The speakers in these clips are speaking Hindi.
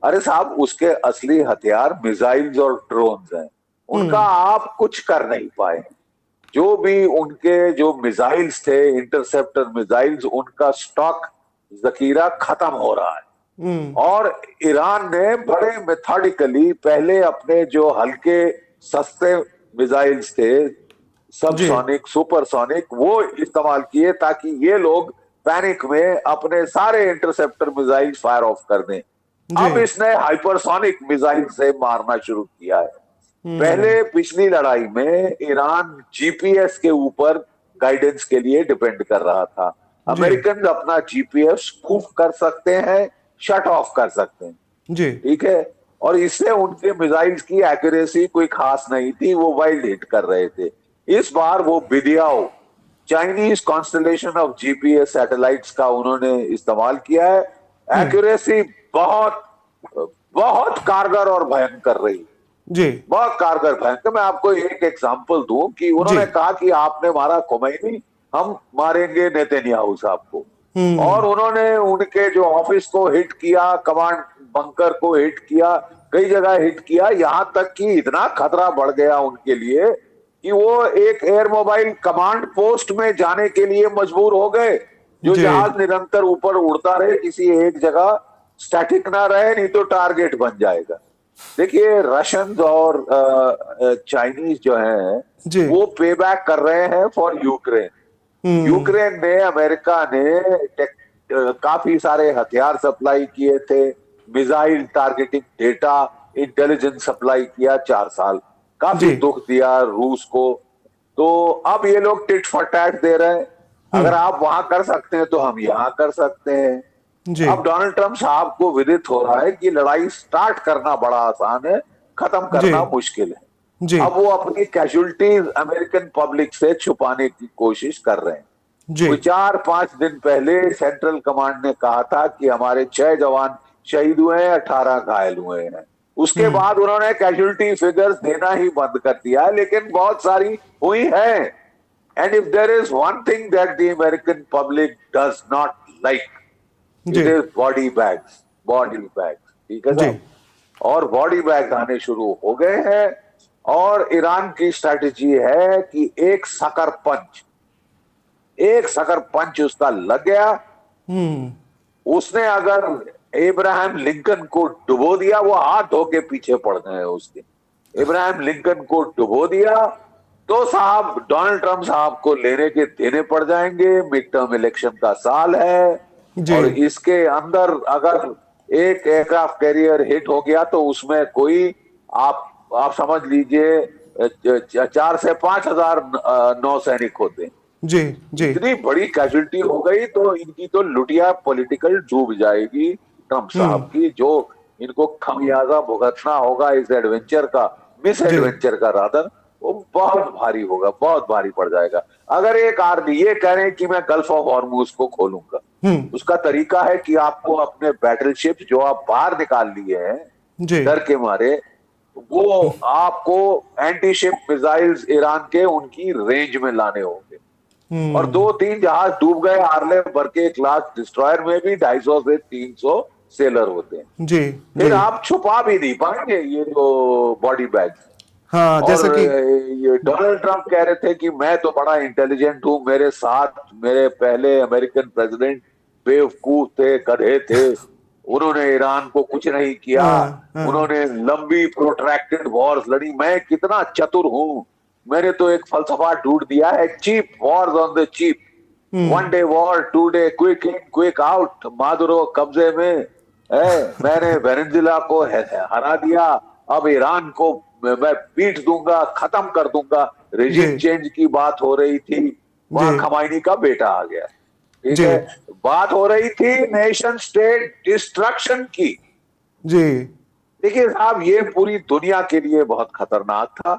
अरे साहब, उसके असली हथियार मिसाइल्स और ड्रोन्स हैं। उनका हम्म। आप कुछ कर नहीं पाए। जो भी उनके जो मिसाइल्स थे, इंटरसेप्टर मिसाइल्स, उनका स्टॉक जखीरा खत्म हो रहा है। हम्म। और ईरान ने बड़े मेथोडिकली पहले अपने जो हल्के सस्ते मिसाइल्स थे, जी। सबसोनिक सुपरसोनिक, वो इस्तेमाल किए ताकि ये लोग पैनिक में अपने सारे इंटरसेप्टर मिसाइल फायर ऑफ कर दें। जी। अब इसने हाइपरसोनिक मिसाइल से मारना शुरू किया है। हम्म। पहले पिछली लड़ाई में ईरान जीपीएस के ऊपर गाइडेंस के लिए डिपेंड कर रहा था। जी। अमेरिकन अपना जीपीएस स्पूफ कर सकते हैं, शट ऑफ कर सकते हैं, जी। ठीक है। और इससे उनके मिसाइल्स की एक्यूरेसी कोई खास नहीं थी, वो वाइल्ड हिट कर रहे थे। इस बार वो BeiDou, Chinese constellation of GPS satellites का उन्होंने इस्तेमाल किया है। हम्म। एक्यूरेसी बहुत बहुत कारगर और भयंकर रही। जी। बहुत कारगर भयंकर। मैं आपको एक एग्जांपल दूं कि जी। उन्होंने कहा कि आपने मारा खुमैनी, हम मारेंगे नेतन्याहू साहब को। हम्म। और उन्होंने उनके जो ऑफिस को हिट किया, कमांड बंकर को हिट किया, कई जगह हिट किया, यहां तक कि इतना खतरा बढ़ गया उनके लिए कि वो एक एयर मोबाइल कमांड पोस्ट में जाने के लिए मजबूर हो गए। जो जी। जहाज निरंतर ऊपर उड़ता रहे, किसी एक जगह स्टैटिक ना रहे, नहीं तो टारगेट बन जाएगा। देखिए, रशियंस और चाइनीज जो हैं, जी। वो पे बैक कर रहे हैं फॉर यूक्रेन। हम्म। यूक्रेन ने, अमेरिका ने काफी सारे हथियार सप्लाई किए थे, missile targeting data, intelligence supply किया 4 साल, जी। काफी दुख दिया रूस को। तो अब ये लोग टिट फॉर टैट दे रहे हैं। अगर हम्म। आप वहां कर सकते हैं तो हम यहां कर सकते हैं। जी। अब डोनाल्ड ट्रंप साहब को विदित हो रहा है कि लड़ाई स्टार्ट करना बड़ा आसान है, खत्म जी। करना मुश्किल है। जी। अब वो अपनी कैजुअलिटीज अमेरिकन पब्लिक से छुपाने की कोशिश कर रहे हैं। जी। कोई 4-5 दिन पहले सेंट्रल कमांड ने कहा था कि हमारे 6 जवान शहीद हुए हैं, 18 घायल हुए हैं। उसके हम्म। बाद उन्होंने कैजुअलिटी फिगर्स देना ही बंद कर दिया, लेकिन बहुत सारी हुई है। And if there is one thing that the American public does not like, जी। It is body bags. Body bags, ठीक है जी। साहब। और बॉडी बैग आने शुरू हो गए हैं। और ईरान की स्ट्रैटेजी है कि एक सकर पंच उसका लग गया। हम्म। उसने अगर इब्राहिम लिंकन को डुबो दिया, वो हाथ धो के पीछे पड़ गए उसके। इब्राहिम लिंकन को डुबो दिया तो साहब डोनाल्ड ट्रंप साहब को लेने के देने पड़ जाएंगे। मिड टर्म इलेक्शन का साल है। जी। और इसके अंदर अगर एक एयरक्राफ्ट कैरियर हिट हो गया तो उसमें कोई, आप समझ लीजिए 4 से 5 हजार नौसैनिक होते हैं। जी। जी। इतनी बड़ी कैजुअलिटी हो गई तो इनकी तो लुटिया पॉलिटिकल डूब जाएगी ट्रंप साहब हम्म। की। जो इनको खमियाजा भुगतना होगा इस एडवेंचर का, मिस जी। एडवेंचर का रादर, वो बहुत भारी होगा, बहुत भारी पड़ जाएगा। अगर एक आर्मी ये कह रहे हैं कि मैं गल्फ ऑफ हॉर्मुज को खोलूंगा, हम्म। उसका तरीका है कि आपको अपने बैटलशिप जो आप बाहर निकाल लिए हैं जी। डर के मारे, वो आपको एंटी शिप मिसाइल्स ईरान के उनकी रेंज में लाने होंगे। और हम्म। 2-3 जहाज डूब गए। आर्ले बर्के क्लास डिस्ट्रॉयर में भी 250 से 300 सेलर होते हैं। जी। जी। फिर आप छुपा भी नहीं पाएंगे ये जो बॉडी बैग। हाँ, और जैसा कि। ये डोनाल्ड ट्रंप कह रहे थे कि मैं तो बड़ा इंटेलिजेंट हूं, मेरे साथ मेरे पहले अमेरिकन प्रेसिडेंट बेवकूफ थे, गधे थे, उन्होंने ईरान को कुछ नहीं किया, हाँ। हाँ। उन्होंने लंबी प्रोट्रैक्टेड वॉर्स लड़ी, मैं कितना चतुर हूं। मैंने तो एक फलसफा ढूंढ दिया है, cheap wars on the cheap, hmm. 1 day war 2 day quick in quick out, Maduro कब्जे में है, मैंने वेनेजुला को हरा दिया, अब ईरान को मैं पीट दूंगा, खत्म कर दूंगा। जी। रेजिम चेंज की बात हो रही थी, जी। वहां खमाइनी का बेटा आ गया, ठीक जी। है। बात हो रही थी नेशन स्टेट डिस्ट्रक्शन की। जी। देखिए साहब, ये पूरी दुनिया के लिए बहुत खतरनाक था।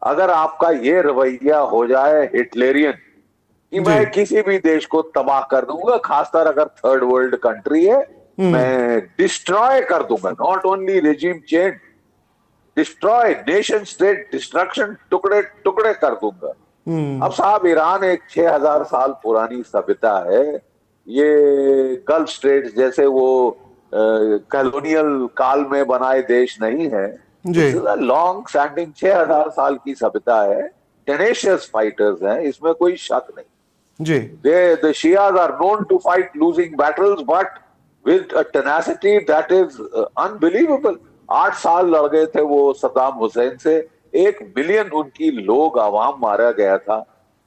अगर आपका ये रवैया हो जाए हिटलेरियन कि जी। मैं किसी भी देश को तबाह कर दूंगा, खासकर अगर थर्ड वर्ल्ड कंट्री है, हम्म। मैं डिस्ट्रॉय कर दूंगा, not only regime change, destroy nation state destruction, टुकड़े टुकड़े कर दूंगा। अब हम्म। साहब, ईरान एक 6,000 साल पुरानी सभ्यता है। ये गल्फ स्टेट जैसे वो कॉलोनियल काल में बनाए देश नहीं है। जी लॉन्ग स्टैंडिंग 6,000 साल की सभ्यता है, टेनेशियस फाइटर्स हैं, इसमें कोई शक नहीं। जी The Shias are known to fight losing battles, but with a tenacity that is unbelievable. 8 साल लड़ गए थे वो सद्दाम हुसैन से, 1 मिलियन उनकी लोग आवाम मारा गया था,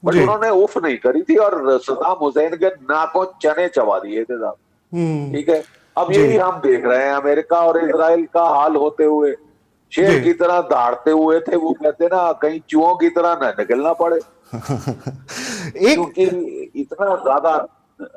बट जी। उन्होंने उफ नहीं करी थी और सद्दाम हुसैन के नाकों चने चबा दिए थे साहब। हम्म। ठीक है, अब जी यही हम देख रहे हैं अमेरिका और इजराइल का हाल होते हुए। शेर जी। की तरह दहाड़ते हुए थे, वो कहते ना कहीं चूहों की तरह न निकलना पड़े, एक क्योंकि इतना ज्यादा।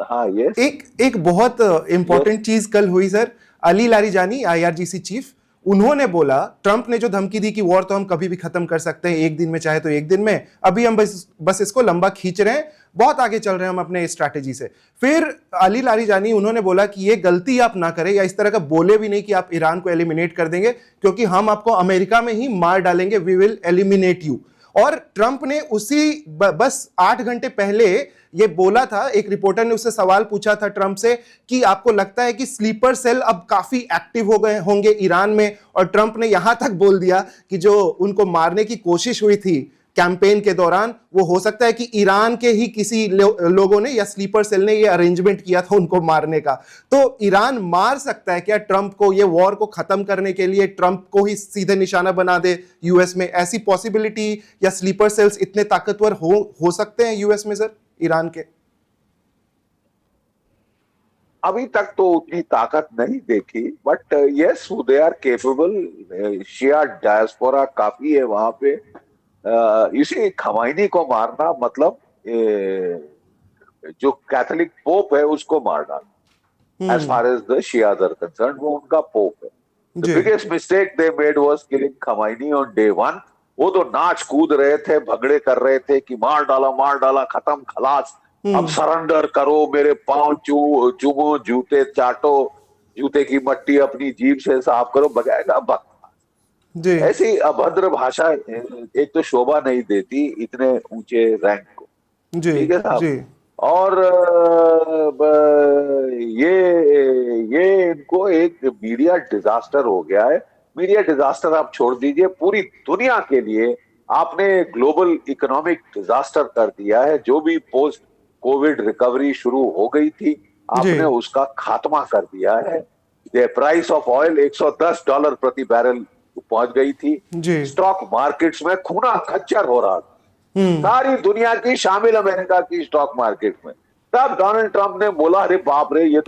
हाँ, यस एक एक बहुत यस। इंपॉर्टेंट चीज कल हुई sir. Ali Larijani IRGC chief, उन्होंने बोला ट्रंप ने जो धमकी दी कि वॉर तो हम कभी भी खत्म कर सकते हैं, एक दिन में चाहे तो एक दिन में, अभी हम बस इसको लंबा खींच रहे हैं, बहुत आगे चल रहे हैं हम अपने स्ट्रैटेजी से। फिर अली लारिजानी उन्होंने बोला कि ये गलती आप ना करें, या इस तरह का बोले भी नहीं कि आप ईरान को एलिमिनेट कर देंगे, क्योंकि हम आपको अमेरिका में ही मार डालेंगे, वी विल एलिमिनेट यू। और ट्रंप ने उसी बस 8 घंटे पहले ये बोला था। एक रिपोर्टर ने उससे सवाल पूछा था ट्रंप से कि आपको लगता है कि स्लीपर सेल अब काफी एक्टिव हो गए होंगे ईरान में, और ट्रंप ने यहां तक बोल दिया कि जो उनको मारने की कोशिश हुई थी कैंपेन के दौरान, वो हो सकता है कि ईरान के ही किसी लोगों ने या स्लीपर सेल ने ये अरेंजमेंट किया था उनको मारने का। तो ईरान मार सकता है क्या ट्रंप को? ये वॉर को खत्म करने के लिए ट्रंप को ही सीधे निशाना बना दे यूएस में, ऐसी पॉसिबिलिटी, या स्लीपर सेल्स इतने ताकतवर हो सकते हैं यूएस में सर ईरान के? अभी तक तो उतनी ताकत नहीं देखी, but yes they are capable. Shia diaspora काफी है वहां पे। इसी खमैनी को मारना मतलब जो कैथोलिक पोप है उसको मार डालना। As far as the Shias are concerned, वो उनका पोप है। द जी biggest mistake they made was killing Khamenei on day 1। वो तो नाच कूद रहे थे, भगड़े कर रहे थे कि मार डाला, खत्म, खलास, अब सरेंडर करो, मेरे पांव चूमो, जूते चाटो, जूते की मट्टी अपनी जीभ से साफ करो, बगैर बक। जी ऐसी अभद्र भाषा एक तो शोभा नहीं देती इतने ऊंचे रैंक को। जी ठीक है साहब। जी और ये इनको एक मीडिया डिजास्टर हो गया है। मीडिया डिजास्टर आप छोड़ दीजिए, पूरी दुनिया के लिए आपने ग्लोबल इकोनॉमिक डिजास्टर कर दिया है। जो भी पोस्ट कोविड रिकवरी शुरू हो गई थी, जी आपने उसका खात्मा कर दिया है। द प्राइस ऑफ ऑयल $110 प्रति बैरल पहुंच गई थी। जी स्टॉक मार्केट्स में खूना खच्चर हो रहा था, सारी दुनिया की, शामिल अमेरिका की स्टॉक मार्केट में। तब डोनाल्ड ट्रंप ने बोला, अरे बाप रे, ये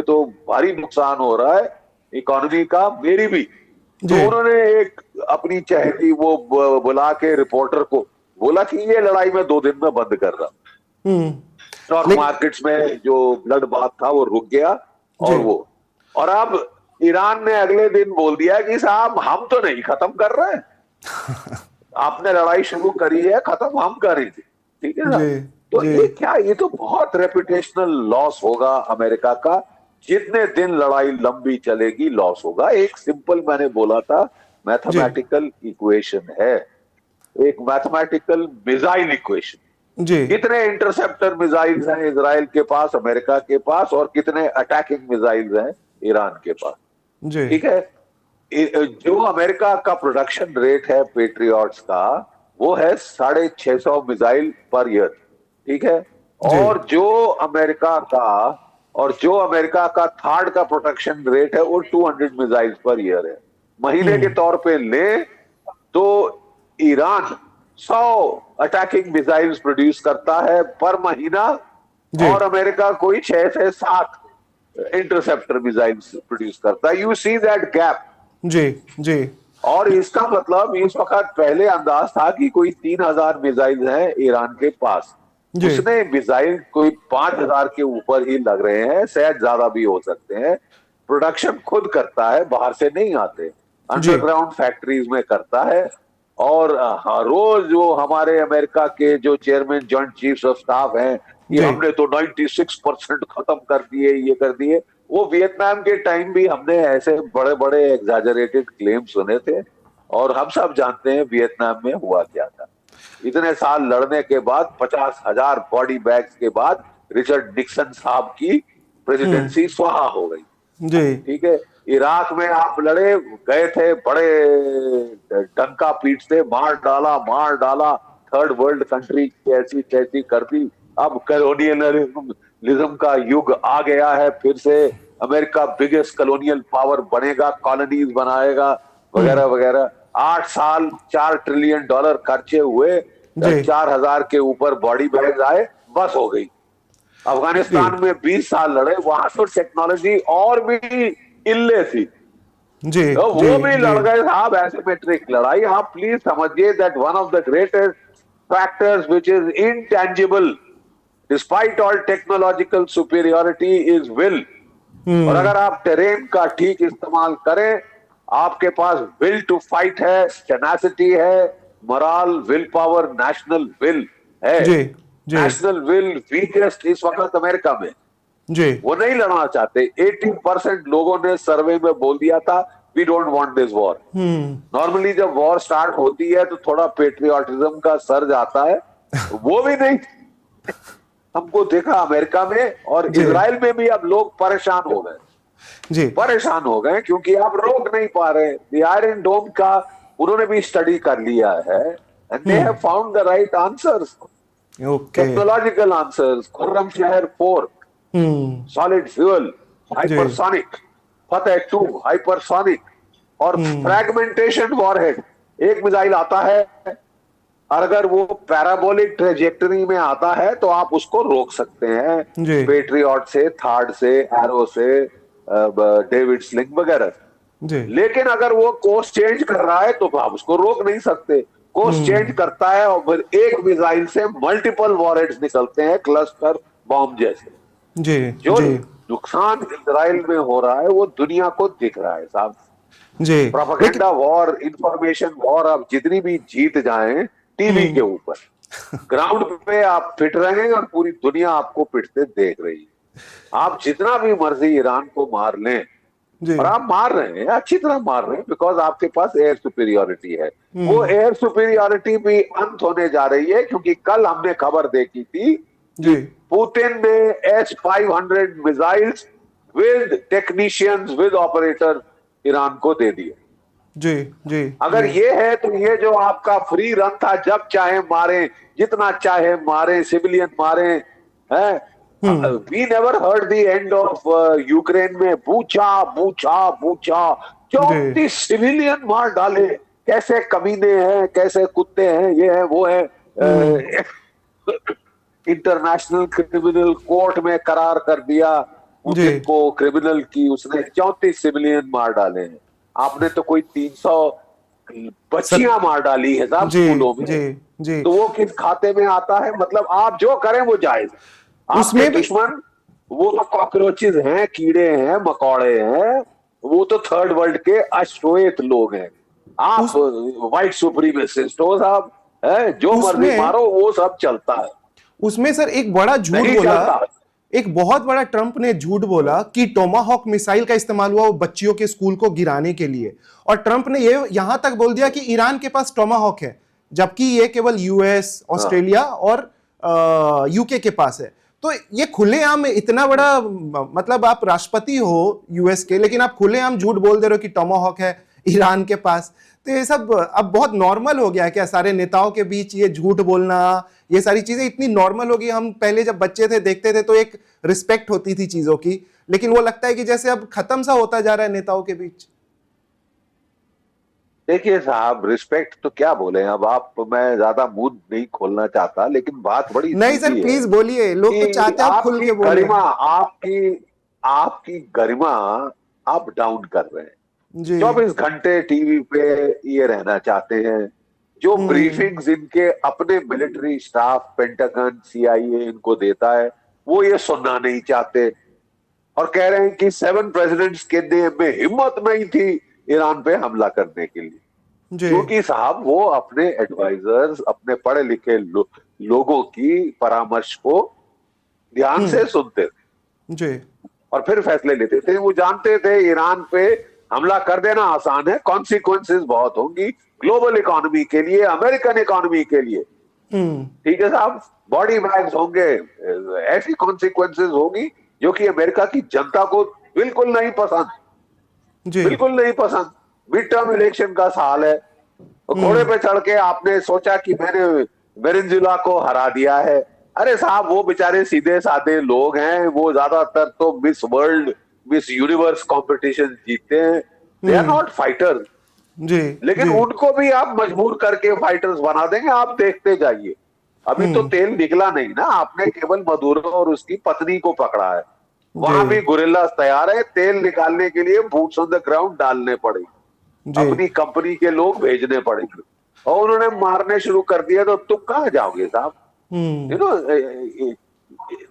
तो भारी नुकसान हो रहा है इकोनॉमी का, मेरी भी। तो जी उन्होंने एक अपनी चहेती वो बुला के रिपोर्टर को बोला कि ये लड़ाई मैं 2 दिन में बंद कर रहा हूं। स्टॉक लेकिन मार्केट्स में जो ब्लड बाथ था वो रुक गया। जी और अब ईरान ने अगले दिन बोल दिया कि साहब हम तो नहीं खत्म कर रहे हैं, आपने लड़ाई शुरू करी है, खत्म हम कर रही थी। ठीक है ना। जी तो जी ये तो बहुत रेपुटेशनल लॉस होगा अमेरिका का। जितने दिन लड़ाई लंबी चलेगी लॉस होगा। एक सिंपल मैंने बोला था जी मैथमेटिकल इक्वेशन है, एक मैथमेटिकल मिसाइल इक्वेशन। जी कितने इंटरसेप्टर मिसाइल्स हैं इजराइल के पास, अमेरिका के पास, और कितने अटैकिंग मिसाइल्स हैं ईरान के पास। जी ठीक है। जो अमेरिका का प्रोडक्शन रेट है पेट्रियट्स का, वो है 650 मिसाइल पर ईयर। ठीक है। जी और जो अमेरिका का थर्ड का प्रोडक्शन रेट है वो 200 मिसाइल पर ईयर है। महीने के तौर पे ले तो ईरान 100 अटैकिंग मिसाइल्स प्रोड्यूस करता है पर महीना, जी और अमेरिका कोई 6 से 7 इंटरसेप्टर मिसाइल्स प्रोड्यूस करता है। You see that gap. जी जी और इसका मतलब इस वक्त पहले अंदाज था कि कोई 3,000 मिसाइल हैं ईरान के पास। जी उसने मिसाइल कोई 5,000 के ऊपर ही लग रहे हैं, शायद ज्यादा भी हो सकते हैं। प्रोडक्शन खुद करता है, बाहर से नहीं आते, जी अंडरग्राउंड फैक्ट्रीज में करता है। और रोज जो हमारे अमेरिका के जो chairman joint chiefs of staff हैं कि जी हमने तो 96% खत्म कर दिए, ये कर दिए, वो वियतनाम के टाइम भी हमने ऐसे बड़े बड़े एग्जैजरेटेड क्लेम सुने थे। और हम सब जानते हैं वियतनाम में हुआ क्या था। इतने साल लड़ने के बाद 50,000 बॉडी बैग्स के बाद रिचर्ड निक्सन साहब की प्रेसिडेंसी स्वाहा हो गई। जी ठीक है, इराक में आप लड़े गए थे, बड़े डंका पीटते, मार डाला, थर्ड वर्ल्ड कंट्री कैसी कैसी कर दी। अब कॉलोनियलिज्म का युग आ गया है फिर से। अमेरिका बिगेस्ट कॉलोनियल पावर बनेगा, कॉलोनीज बनाएगा, वगैरह वगैरह। 8 साल $4 ट्रिलियन खर्चे हुए, जी 4,000 के ऊपर बॉडी बैग्स आए, बस हो गई। जी अफगानिस्तान में 20 साल लड़े, वहां तो टेक्नोलॉजी और भी इल्ले थी, जी तो जी वो भी जी लड़ गए साहब एसिमेट्रिक लड़ाई। आप प्लीज समझिए that one of the greatest factors which is intangible despite all technological superiority is will. और अगर आप टेरेन का ठीक इस्तेमाल करें, आपके पास विल टू फाइट है, टेनासिटी है, moral, will power, national will है। जी जी नेशनल विल वीकेस्ट इस वक्त अमेरिका में, जी वो नहीं लड़ना चाहते। 80% लोगों ने सर्वे में बोल दिया था we don't want this war. Normally जब वॉर स्टार्ट होती है तो थोड़ा पेट्रियोटिज्म का सर्ज आता है, वो भी नहीं। हमको देखा अमेरिका में और जी इजराइल में भी अब लोग परेशान हो गए, जी परेशान हो गए क्योंकि आप रोक नहीं पा रहे। द आयरन डोम का उन्होंने भी स्टडी कर लिया है and they have found the right answers, okay technological answers. Khurram शहर 4 सॉलिड फ्यूल, जी हाइपरसोनिक, फतेह 2 हाइपरसोनिक, और फ्रैगमेंटेशन वॉरहेड। एक मिसाइल आता है और अगर वो पैराबोलिक ट्रेजेक्टरी में आता है तो आप उसको रोक सकते हैं, जी पेट्रियट से, थार्ड से, एरो से, डेविड स्लिंग वगैरह। जी लेकिन अगर वो कोर्स चेंज कर रहा है तो आप उसको रोक नहीं सकते। कोर्स चेंज करता है और फिर एक मिसाइल से मल्टीपल वॉरहेड्स निकलते हैं, क्लस्टर बॉम्ब जैसे। जी जो जी नुकसान इजराइल में हो रहा है वो दुनिया को दिख रहा है साहब। जी लेकिन प्रोपेगेंडा वॉर, इंफॉर्मेशन वॉर, आप जितनी भी जीत जाएं टीवी के ऊपर, ग्राउंड पे आप पिट रहे हैं और पूरी दुनिया आपको पिटते देख रही है। आप जितना भी मर्जी ईरान को मार लें, जी और आप मार रहे हैं, अच्छी तरह मार रहे हैं, बिकॉज आपके पास एयर सुपीरियोरिटी है। वो एयर सुपीरियोरिटी भी अंत होने जा रही है क्योंकि कल हमने खबर देखी थी कि जी पुतिन ने S-500 missiles with technicians, with operator Iran को दे दिए। जी जी अगर जी ये है तो ये जो आपका फ्री रन था, जब चाहे मारे, जितना चाहे मारे, सिविलियन मारे, है। We never heard the end of Ukraine में, बूचा बूचा बूचा, जी 34 सिविलियन मार डाले। कैसे कमीने हैं, कैसे कुत्ते हैं, ये है वो है। इंटरनेशनल क्रिमिनल कोर्ट में करार कर दिया जी पुतिन को क्रिमिनल की, उसने 34 सिविलियन मार डाले हैं। आपने तो कोई 300 सर बच्चियां मार डाली है साहब जी स्कूलों में। जी जी तो वो किस खाते में आता है? मतलब आप जो करें वो जायज। आपके उसमें भी दुश्मन वो तो कॉकरोचेज हैं, कीड़े हैं, मकौड़े हैं, वो तो थर्ड वर्ल्ड के अश्वेत लोग हैं। आप उस व्हाइट सुप्रीमेसिस्ट हो साहब, है, जो मर्जी उसमें मारो वो सब चलता है। उसमें सर एक बड़ा झूठ नहीं बोला, चलता। एक बहुत बड़ा ट्रंप ने झूठ बोला कि टोमाहॉक मिसाइल का इस्तेमाल हुआ वो बच्चियों के स्कूल को गिराने के लिए। और ट्रंप ने ये यहां तक बोल दिया कि ईरान के पास टोमाहॉक है, जबकि ये केवल यूएस, ऑस्ट्रेलिया और यूके के पास है। तो ये खुलेआम इतना बड़ा, मतलब आप राष्ट्रपति हो यूएस के, लेकिन आप खुलेआम झूठ बोल दे रहे हो कि टोमाहॉक है ईरान के पास। तो ये सब अब बहुत नॉर्मल हो गया है क्या सारे नेताओं के बीच ये झूठ बोलना? ये सारी चीजें इतनी नॉर्मल हो गई। हम पहले जब बच्चे थे देखते थे तो एक रिस्पेक्ट होती थी चीजों की, लेकिन वो लगता है कि जैसे अब खत्म सा होता जा रहा है नेताओं के बीच। देखिए साहब, रिस्पेक्ट तो क्या बोले अब आप, मैं ज्यादा मुंह नहीं खोलना चाहता, लेकिन बात बड़ी नहीं सर सीधी है प्लीज बोलिए, लोग तो कि चाहते हैं आप खुल आपकी के बोले। गरिमा, आपकी आपकी गरिमा आप डाउन कर रहे हैं। जी 24 घंटे टीवी पे ये रहना चाहते हैं। जो ब्रीफिंग्स इनके अपने मिलिट्री स्टाफ, पेंटागन, CIA इनको देता है, वो ये सुनना नहीं चाहते और कह रहे हैं कि 7 प्रेसिडेंट्स के में हिम्मत नहीं थी ईरान पे हमला करने के लिए। जी क्योंकि साहब वो अपने एडवाइजर्स, अपने पढ़े लिखे लोगों की परामर्श को ध्यान से सुनते थे जी और फिर फैसले लेते थे। वो जानते थे ईरान पे हमला कर देना आसान है, कॉन्सिक्वेंसेस बहुत होंगी ग्लोबल इकोनॉमी के लिए, अमेरिकन इकोनॉमी के लिए। ठीक है साहब, बॉडी बैग्स होंगे, ऐसी कॉन्सिक्वेंसेस होगी जो कि अमेरिका की जनता को बिल्कुल नहीं पसंद, जी। बिल्कुल नहीं पसंद। मिड टर्म इलेक्शन का साल है, तो घोड़े पे चढ़ के आपने सोचा कि मैंने वेनेजुला को हरा दिया है। अरे साहब, वो बेचारे सीधे साधे लोग हैं, वो ज्यादातर तो Miss World, Miss Universe competition जीतते हैं। They are not fighter. जी। लेकिन जी। उनको भी आप मजबूर करके फाइटर्स बना देंगे, आप देखते जाइए। अभी तो तेल निकला नहीं ना, आपने केवल मदुरो और उसकी पत्नी को पकड़ा है। जी। वहां भी गुरिल्ला तैयार है, तेल निकालने के लिए बूट्स ऑन द ग्राउंड डालने पड़ेंगे, जी। अपनी कंपनी के लोग भेजने पड़ेंगे। और उन्होंने मारने शुरू कर दिया तो तुम कहां जाओगे साहब? यू नो,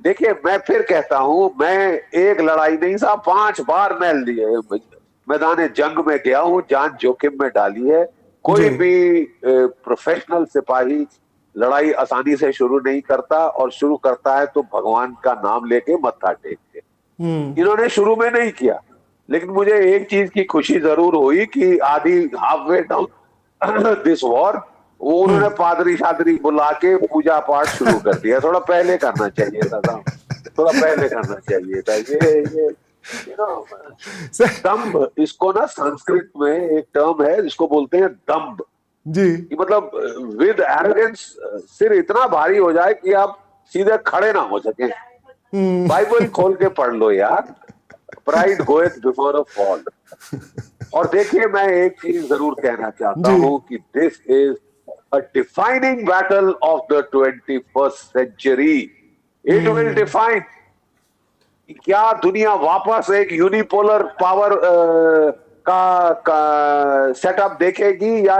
देखिए मैं फिर कहता हूं, मैं एक लड़ाई नहीं साहब, 5 बार मैं मैदान जंग में गया हूं, जान जोखिम में डाली है। कोई जी। भी प्रोफेशनल सिपाही लड़ाई आसानी से शुरू नहीं करता, और शुरू करता है तो भगवान का नाम लेके मत्था टेक के। इन्होंने शुरू में नहीं किया, लेकिन मुझे एक चीज की खुशी जरूर हुई कि आधी half way down this war वो उन्होंने पादरी शादरी बुला के पूजा पाठ शुरू कर दिया। थोड़ा पहले करना चाहिए था साहब, थोड़ा पहले करना चाहिए था। ये यू नो, सर। दम्भ, इसको ना संस्कृत में एक टर्म है जिसको बोलते हैं दम्भ। जी। कि मतलब विद एरोगेंस सिर इतना भारी हो जाए कि आप सीधे खड़े ना हो सके। बाइबल खोल के पढ़ लो यार, प्राइड गोएथ बिफोर अ फॉल। और देखिए, मैं एक चीज जरूर कहना चाहता जी। हूं कि this is a defining battle of the 21st century. It will define क्या दुनिया वापस एक यूनिपोलर पावर का सेटअप देखेगी, या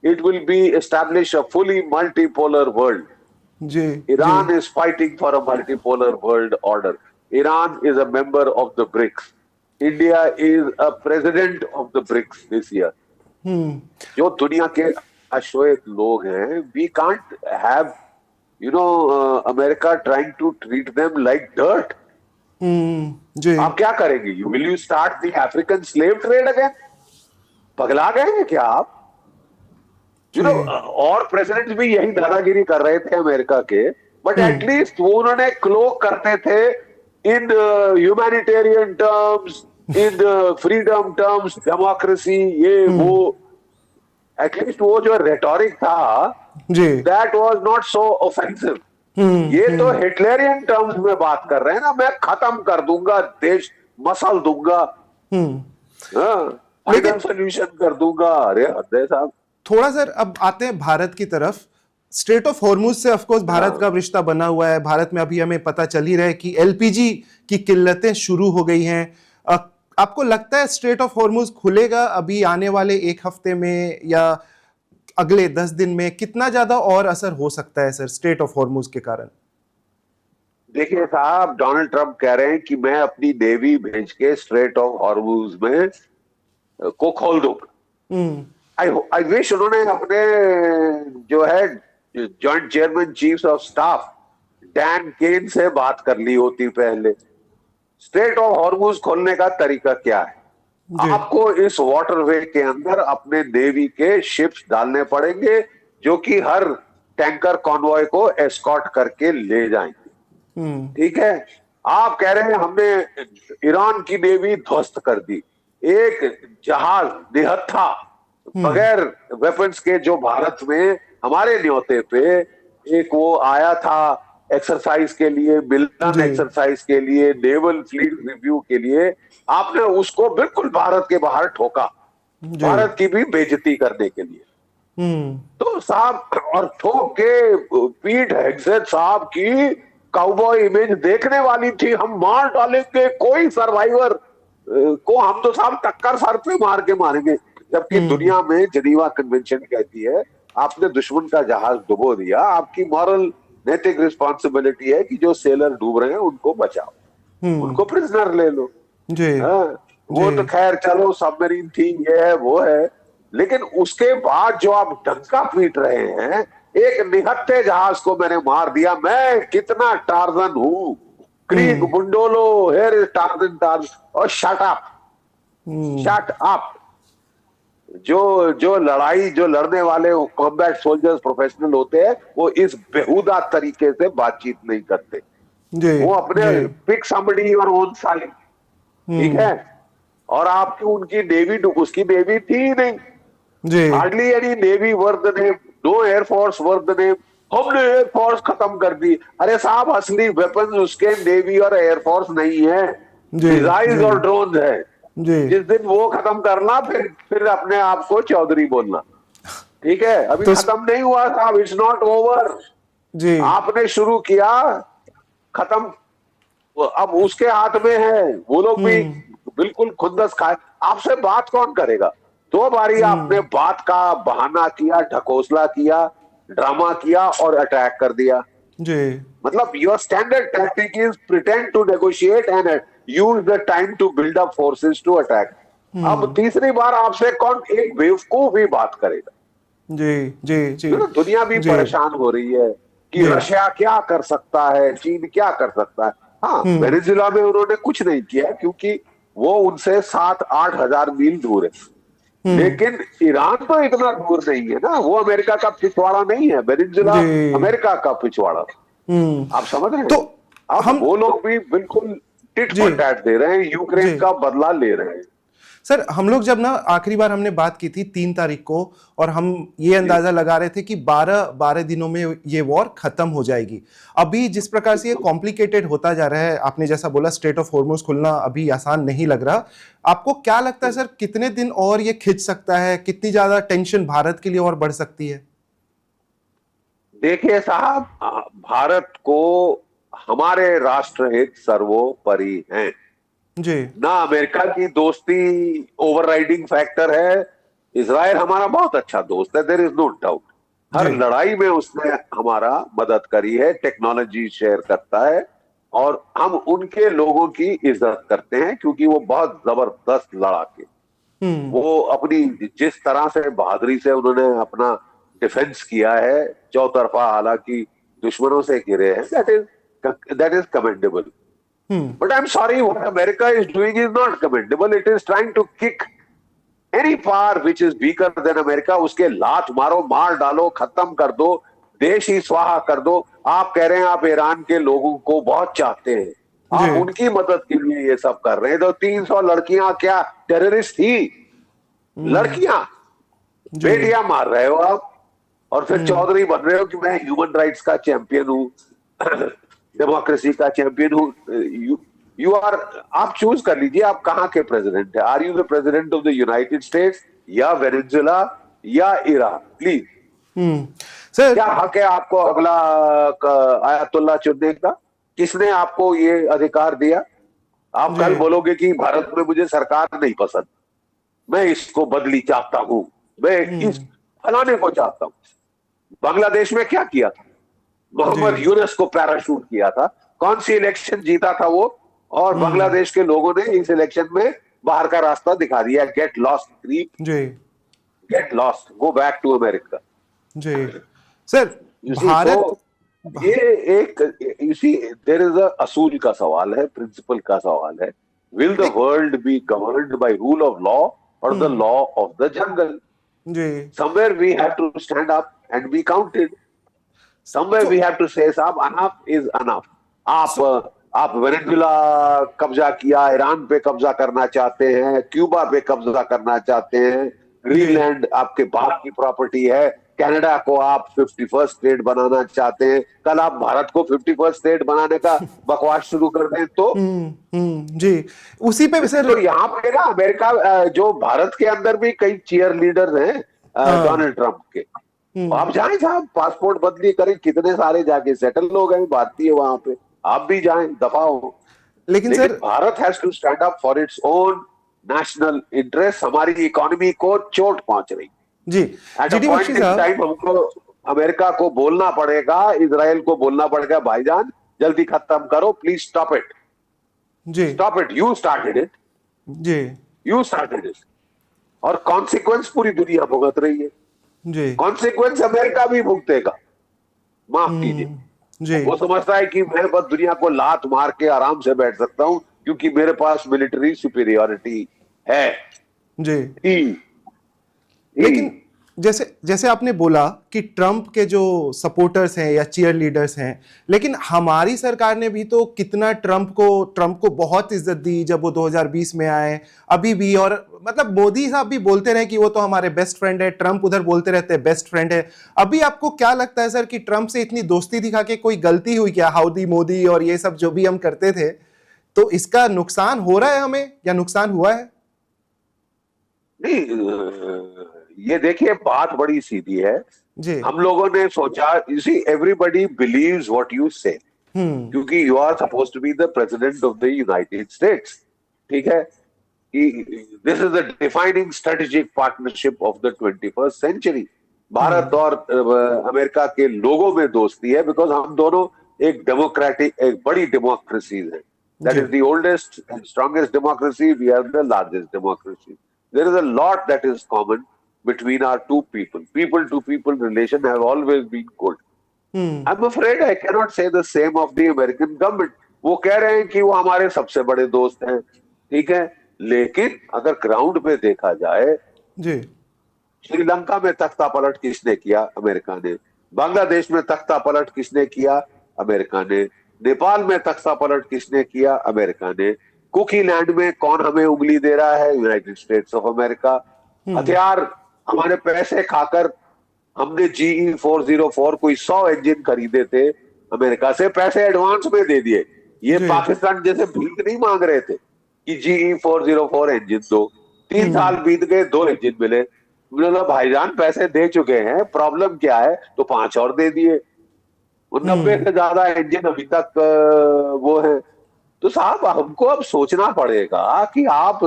it will be establish a fully multipolar world. जी। जी। Iran is fighting for a multipolar world order. Iran is a member of the BRICS. India is a president of the BRICS this year. जो दुनिया के अश्वेत लोग हैं, we can't have, America trying to treat them like dirt. जी। आप क्या करेंगे? Will you start the African slave trade again? पगला गए हैं क्या आप? जी। और प्रेसिडेंट भी यही दादागिरी कर रहे थे अमेरिका के, बट एटलीस्ट वो उन्होंने क्लोक करते थे in humanitarian terms, in freedom terms, democracy, ये वो। एटलीस्ट वो जो रेटोरिक था, जी। That was not so offensive. ये तो हिटलरियन टर्म्स में बात कर रहे हैं ना, मैं खत्म कर दूंगा देश, मसल दूंगा, फाइनल लेकिन सोल्यूशन कर दूंगा। अरे हृदय साहब, थोड़ा सर अब आते हैं भारत की तरफ। स्ट्रेट ऑफ हॉर्मुज से ऑफ कोर्स भारत का रिश्ता बना हुआ है। भारत में अभी हमें पता चल ही रहा है कि एलपीजी की किल्लतें शुरू हो गई हैं। आपको लगता है स्ट्रेट ऑफ हॉर्मुज खुलेगा अभी आने वाले एक हफ्ते में, या अगले 10 दिन में? कितना ज्यादा और असर हो सकता है सर स्ट्रेट ऑफ हॉर्मुज के कारण? देखिए साहब, डोनाल्ड ट्रंप कह रहे हैं कि मैं अपनी नेवी भेज के स्ट्रेट ऑफ हॉर्मुज में को खोल दूंगा। आई विश उन्होंने अपने जो है joint chairman chiefs of staff Dan Caine से बात कर ली होती पहले। स्ट्रेट ऑफ हॉर्मुज खोलने का तरीका क्या है? आपको इस वाटरवे के अंदर अपने नेवी के शिप्स डालने पड़ेंगे, जो कि हर टैंकर कॉन्वॉय को एस्कॉर्ट करके ले जाएंगे। ठीक है? आप कह रहे हैं हमने ईरान की नेवी ध्वस्त कर दी, एक जहाज निहत्था बगैर वेपन्स के जो भारत में हमारे न्योते पे एक वो आया था एक्सरसाइज के लिए, मिलन एक्सरसाइज के लिए, नेवल फ्लीट रिव्यू के लिए, आपने उसको बिल्कुल भारत के बाहर ठोका, भारत की भी बेइज्जती करने के लिए। तो साहब, और ठोक के पीट हेग्सेट साहब की काउबॉय इमेज देखने वाली थी, हम मार डालेंगे कोई सर्वाइवर को, हम तो साहब टक्कर सर पे मार के मारेंगे। जबकि दुनिया में जेनीवा कन्वेंशन कहती है आपने दुश्मन का जहाज डुबो दिया, आपकी मॉरल नैतिक रिस्पॉन्सिबिलिटी है कि जो सेलर डूब रहे हैं उनको बचाओ, उनको प्रिजनर ले लो। वो तो खैर चलो सबमरीन थी, ये है वो है, लेकिन उसके बाद जो आप डंका पीट रहे हैं, एक निहत्थे जहाज को मैंने मार दिया, मैं कितना टार्जन हूं, क्रीक बुंडोलो, हेयर इज टार्जन टार्जन, और शट अप, शट अप। जो लड़ाई जो लड़ने वाले कॉम्बैट सोल्जर्स प्रोफेशनल होते हैं, वो इस बेहुदा तरीके से बातचीत नहीं करते। वो अपने pick somebody your own side, ठीक है, और आपकी उनकी नेवी, उसकी नेवी थी ही नहीं, जी hardly any navy worth the name, no air force worth the name, हमने एयरफोर्स खत्म कर दी। अरे साहब, असली वेपन उसके नेवी और एयरफोर्स नहीं है, जी मिसाइल्स जी और ड्रोन है। जी जिस दिन वो खत्म करना, फिर अपने आप को चौधरी बोलना। ठीक है, अभी तो खत्म नहीं हुआ साहब, इट्स नॉट ओवर। जी आपने शुरू किया, खत्म अब उसके हाथ में है। वो लोग भी बिल्कुल खुंदस खाए। आपसे बात कौन करेगा? 2 बारी आपने बात का बहाना किया, ढकोसला किया, ड्रामा किया और अटैक कर दिया। जी मतलब your standard tactic is pretend to negotiate and use the time to build up forces to attack. अब तीसरी बार आपसे कौन एक बेवकूफ भी बात करेगा? जी जी जी दुनिया भी जी परेशान हो रही है कि जी रशिया क्या कर सकता है, चीन क्या कर सकता है। हाँ, वेनेजुएला में उन्होंने कुछ नहीं किया क्योंकि वो उनसे 7-8 हजार मील दूर है। लेकिन ईरान तो इतना दूर नहीं है ना, वो अमेरिका का पिछवाड़ा नहीं है, वेनेजुएला जी अमेरिका का पिछवाड़ा। आप समझ रहे तो हैं? अब हम वो लोग भी बिल्कुल टिट जी फॉर टैट दे रहे हैं, जी यूक्रेन का बदला ले रहे हैं। सर, हम लोग जब ना आखिरी बार हमने बात की थी 3 तारीख को, और हम ये जी, अंदाजा लगा रहे थे कि 12 दिनों में ये वॉर खत्म हो जाएगी। अभी जिस प्रकार से ये बिल्कुल। कॉम्प्लिकेटेड होता जा रहा है, आपने जैसा बोला स्ट्रेट ऑफ हॉर्मुज खुलना अभी आसान नहीं लग रहा। आपको क्या लगता है सर, कितने दिन और ये खिंच सकता है? कितनी ज्यादा टेंशन भारत के लिए और बढ़ सकती है? देखिए साहब, भारत को हमारे राष्ट्रहित सर्वोपरि हैं। जी ना अमेरिका की दोस्ती ओवरराइडिंग फैक्टर है। इजराइल हमारा बहुत अच्छा दोस्त है, देयर इज नो डाउट। जी हर लड़ाई में उसने हमारा मदद करी है, टेक्नोलॉजी शेयर करता है, और हम उनके लोगों की इज्जत करते हैं क्योंकि वो बहुत जबरदस्त लड़ाके। वो अपनी जिस तरह से बहादुरी से उन्होंने अपना डिफेंस किया है चौतरफा, हालांकि दुश्मनों से घिरे हैं, that is commendable. But I'm sorry, what America is doing is not commendable. It is trying to kick any power which is weaker than America. उसके लात मारो, मार डालो, खत्म कर दो, देश ही स्वाहा कर दो। आप कह रहे हैं आप ईरान के लोगों को बहुत चाहते हैं, जी आप उनकी मदद के लिए ये सब कर रहे हैं। तो 300 लड़कियां क्या टेररिस्ट थी? लड़कियां, जी बेटियां मार रहे हो आप, और फिर चौधरी बन रहे हो कि मैं ह्यूमन राइट्स का चैंपियन हूं, डेमोक्रेसी का चैंपियन हूं। यू आर, आप चूज कर लीजिए आप कहां के प्रेसिडेंट है। Are you the president of the United States या वेनेजुएला या ईरान? प्लीज, सर क्या हक है आपको अगला आयतुल्ला चुनने का? किसने आपको ये अधिकार दिया? आप जी कल बोलोगे कि भारत में मुझे सरकार नहीं पसंद, मैं इसको बदली चाहता हूं, मैं इस फलाने को चाहता हूं। बांग्लादेश में क्या किया था? जी मोहम्मद यूनुस को पैराशूट किया था। कौन सी इलेक्शन जीता था वो? और बांग्लादेश के लोगों ने इस इलेक्शन में बाहर का रास्ता दिखा दिया। गेट लॉस्ट क्रीप, जी get lost, go back to America. जी सर, यू सी, तो भारत ये एक, you see, there is a असूल का सवाल है, प्रिंसिपल का सवाल है। विल द एक world be governed by rule of law और the law of the jungle? जी Somewhere we have to stand up and be counted. Somewhere तो we have to say साहब enough is enough. आप सो आप वेनेजुएला कब्जा किया, ईरान पे कब्जा करना चाहते हैं, क्यूबा पे कब्जा करना चाहते हैं, जी ग्रीनलैंड आपके बाप की प्रॉपर्टी है, कनाडा को आप 51st स्टेट बनाना चाहते हैं। कल आप भारत को 51st स्टेट बनाने का बकवास शुरू कर दें तो? जी उसी पे सर। तो यहाँ पे ना अमेरिका, जो भारत के अंदर भी कई चीयर लीडर हैं हाँ डोनाल्ड ट्रंप के, आप जाएं साहब, पासपोर्ट बदली करें, कितने सारे जाके सेटल हो गए भारतीय वहां पे। आप भी जाएं, दफा हो। लेकिन लेकिन sir Bharat has to stand up for its own national interest. हमारी इकोनॉमी को चोट पहुंच रही, जी at a GD Bakshi point in साहब। टाइम हमको अमेरिका को बोलना पड़ेगा, इजराइल को बोलना पड़ेगा, भाईजान जल्दी खत्म करो, प्लीज स्टॉप इट, जी stop it, you started it, जी यू स्टार्टेड इट। और कॉन्सिक्वेंस पूरी दुनिया भुगत रही है। जी कॉन्सिक्वेंस अमेरिका भी भुगतेगा, माफ कीजिए। जी वो समझता है कि मैं बस दुनिया को लात मार के आराम से बैठ सकता हूं क्योंकि मेरे पास मिलिट्री सुपीरियरिटी है। जी ई, ई, लेकिन जैसे जैसे आपने बोला कि ट्रंप के जो सपोर्टर्स हैं या चीयर लीडर्स हैं, लेकिन हमारी सरकार ने भी तो कितना ट्रंप को बहुत इज्जत दी जब वो 2020 में आए, अभी भी। और मतलब मोदी साहब भी बोलते रहे कि वो तो हमारे बेस्ट फ्रेंड है, ट्रंप उधर बोलते रहते हैं बेस्ट फ्रेंड है। अभी आपको क्या लगता है सर कि ट्रंप से इतनी दोस्ती दिखा के कोई गलती हुई क्या? हाउडी मोदी और ये सब जो भी हम करते थे, तो इसका नुकसान हो रहा है हमें या नुकसान हुआ है? नहीं, ये देखिए बात बड़ी सीधी है। जी। हम लोगों ने सोचा, you see everybody believes what you say, क्योंकि you are suppose to be the president of the United States. ठीक है कि this is the defining strategic partnership of the 21st century. Bharat और अमेरिका के लोगों में दोस्ती है, बिकॉज हम दोनों एक डेमोक्रेटिक, एक बड़ी डेमोक्रेसी है। That is the oldest and strongest democracy, we are the largest democracy. There is a lot that is common between our two people. People to people relation have always been good. I'm afraid I cannot say the same of the American government. वो कह रहे हैं कि वो हमारे सबसे बड़े दोस्त हैं, ठीक है, लेकिन अगर ग्राउंड पे देखा जाए, जी। श्रीलंका में तख्ता पलट किसने किया? अमेरिका ने। बांग्लादेश में तख्ता पलट किसने किया? अमेरिका ने। नेपाल में तख्ता पलट किसने किया? अमेरिका ने। कुकी लैंड में कौन हमें उंगली दे रहा है? United states of America. हथियार हमारे पैसे खाकर हमने GE-404 कोई 100 इंजन खरीदे थे, अमेरिका से पैसे एडवांस में दे दिए। ये पाकिस्तान जैसे भीख नहीं मांग रहे थे कि GE-404 इंजन दो। 3 साल बीत गए, 2 इंजन मिले। बोला भाईजान पैसे दे चुके हैं, प्रॉब्लम क्या है? तो 5 और दे दिए। 90 से ज्यादा इंजन अभी तक वो है। तो साहब हमको अब सोचना पड़ेगा कि आप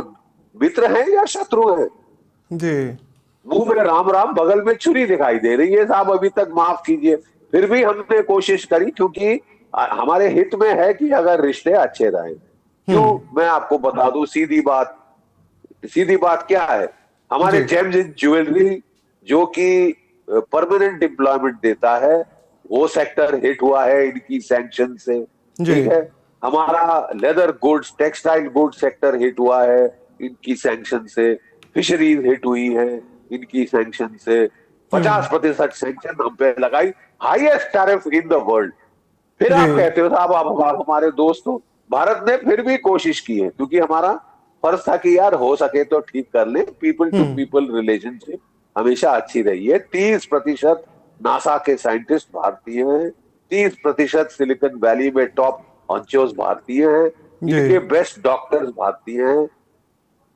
मित्र हैं या शत्रु हैं। जी। मुंह में राम राम, बगल में छुरी दिखाई दे रही है साहब। अभी तक माफ कीजिए, फिर भी हमने कोशिश करी, क्योंकि हमारे हित में है कि अगर रिश्ते अच्छे रहे। क्यों? मैं आपको बता दूं, सीधी बात क्या है। हमारे जेम्स इन ज्वेलरी जो कि परमानेंट एम्प्लॉयमेंट देता है, वो सेक्टर हिट हुआ है इनकी सैंक्शन से। ठीक है, हमारा leather goods, textile goods sector hit हुआ है इनकी सैंक्शन से। फिशरीज हिट हुई है इनकी सैंक्शन से। 50% सैंक्शन हम पे लगाई, highest tariff in the world. फिर आप कहते हो साहब आप हमारे दोस्त हो। भारत ने फिर भी कोशिश की है, क्योंकि हमारा फर्ज था कि यार हो सके तो ठीक कर ले। पीपल टू पीपल रिलेशनशिप हमेशा अच्छी रही है। 30% नासा के साइंटिस्ट भारतीय हैं। 30% सिलिकॉन वैली में टॉप ऑन्चोस भारतीय हैं। इनके बेस्ट डॉक्टर्स भारतीय हैं।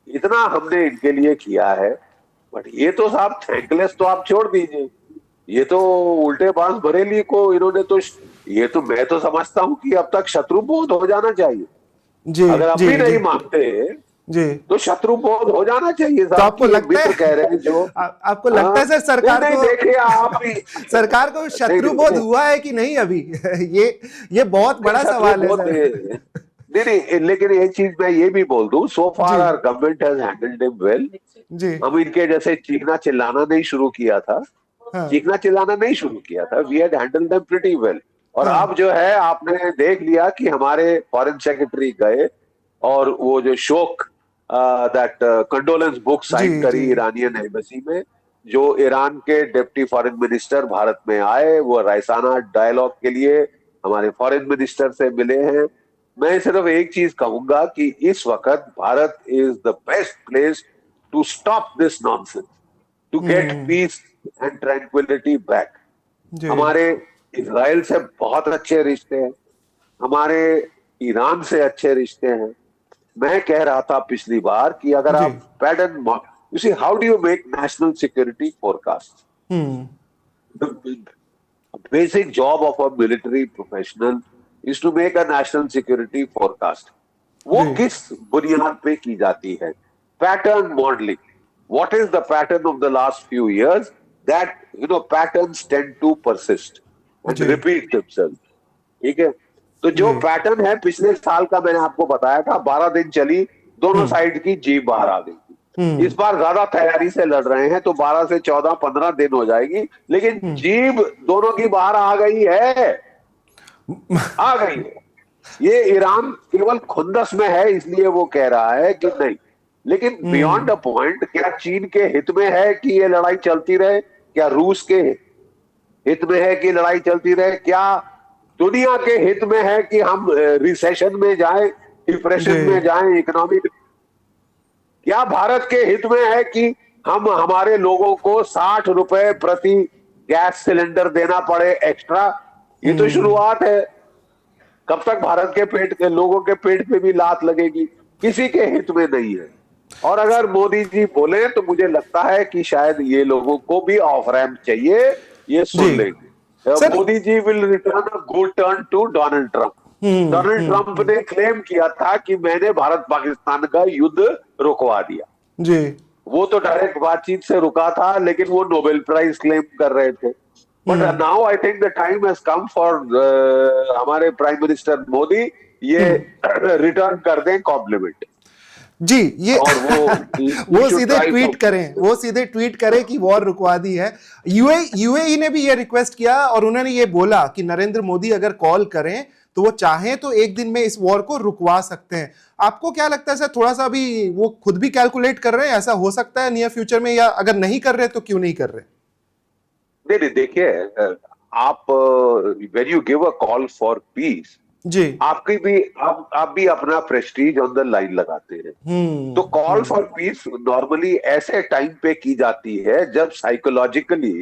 इतना हमने इनके लिए किया है। बट ये तो साहब थैंकलेस तो आप छोड़ दीजिए, ये तो उल्टे बांस बरेली को इन्होंने तो, ये तो मैं तो समझता हूं कि अब तक शत्रुबोध हो जाना चाहिए। जी। अगर आप भी नहीं मानते जी, तो शत्रुबोध हो जाना चाहिए। तो आपको लगता है, कह रहे हैं जो आपको लगता है सर सरकार को, देखिए आप भी सरकार को शत्रुबोध हुआ है कि नहीं अभी? ये बहुत बड़ा सवाल है सर। नहीं, लेकिन एक चीज मैं ये भी बोल दूं, so far our government has handled him well. हम इनके जैसे चीखना चिल्लाना नहीं शुरू किया था। चीखना चिल्लाना नहीं शुरू किया था। We had handled them pretty well. और अब जो है आपने देख लिया कि हमारे फॉरेन सेक्रेटरी गए और वो जो शोक दैट कंडोलेंस बुक साइन करी ईरानियन एम्बेसी में। जो ईरान के डिप्टी फॉरेन मिनिस्टर भारत में आए, वो रायसाना डायलॉग के लिए हमारे फॉरेन मिनिस्टर से मिले हैं। मैं सिर्फ एक चीज कहूंगा कि इस वक्त Bharat is the best place to stop this nonsense, to get peace and tranquillity back. हमारे इजराइल से बहुत अच्छे रिश्ते हैं, हमारे ईरान से अच्छे रिश्ते हैं। मैं कह रहा था पिछली बार कि अगर आप pattern, you see how do you make national security forecast? Basic job of a military professional is to make a national security forecast. वो किस बुनियाद पे की जाती है? Pattern modeling. What is the pattern of the last few years? That patterns tend to persist and repeat themselves. ठीक है, तो जो पैटर्न है पिछले साल का मैंने आपको बताया था, 12 दिन चली, दोनों साइड की जीप बाहर आ गई। इस बार ज्यादा तैयारी से लड़ रहे हैं तो 12 से 14-15 दिन हो जाएगी, लेकिन जीप दोनों की बाहर आ गई है। आ गई है। ये ईरान केवल खुंदस में है, इसलिए वो कह रहा है कि नहीं, लेकिन बियॉन्ड अ पॉइंट, क्या चीन के हित में है कि ये लड़ाई चलती रहे? क्या रूस के हित में है कि लड़ाई चलती रहे? क्या दुनिया के हित में है कि हम रिसेशन में जाएं, डिप्रेशन में जी जाएं, इकोनॉमिक? क्या भारत के हित में है कि हम हमारे लोगों को 60 रुपए प्रति गैस सिलेंडर देना पड़े एक्स्ट्रा? ये तो शुरुआत है। कब तक भारत के पेट के लोगों के पेट पे भी लात लगेगी? किसी के हित में नहीं है। और अगर मोदी जी बोले तो मुझे लगता है कि शायद ये लोगों को भी ऑफ रैंप चाहिए, ये जी सुन लेंगे। Sir. Modi ji will return a good turn to Donald Trump. Donald Trump ने क्लेम किया था कि मैंने भारत पाकिस्तान का युद्ध रुकवा दिया। जी वो तो डायरेक्ट बातचीत से रुका था, लेकिन वो नोबेल प्राइज क्लेम कर रहे थे। But now I think the time has come for हमारे प्राइम मिनिस्टर मोदी ये रिटर्न कर दें कॉम्प्लीमेंट। जी ये और वो सीधे ट्वीट करें, वो सीधे ट्वीट करें कि वॉर रुकवा दी है। यूएई ने भी ये रिक्वेस्ट किया और उन्होंने ये बोला कि नरेंद्र मोदी अगर कॉल करें तो वो चाहें तो एक दिन में इस वॉर को रुकवा सकते हैं। आपको क्या लगता है सर, थोड़ा सा भी वो खुद भी कैलकुलेट कर रहे हैं, ऐसा हो सकता है नियर फ्यूचर में, या अगर नहीं कर रहे तो क्यों नहीं कर रहे? नहीं, देखिए, आप when you give a call for peace, जी आपकी भी आप भी अपना प्रेस्टीज ऑन द लाइन लगाते हैं। तो कॉल फॉर पीस नॉर्मली ऐसे टाइम पे की जाती है जब साइकोलॉजिकली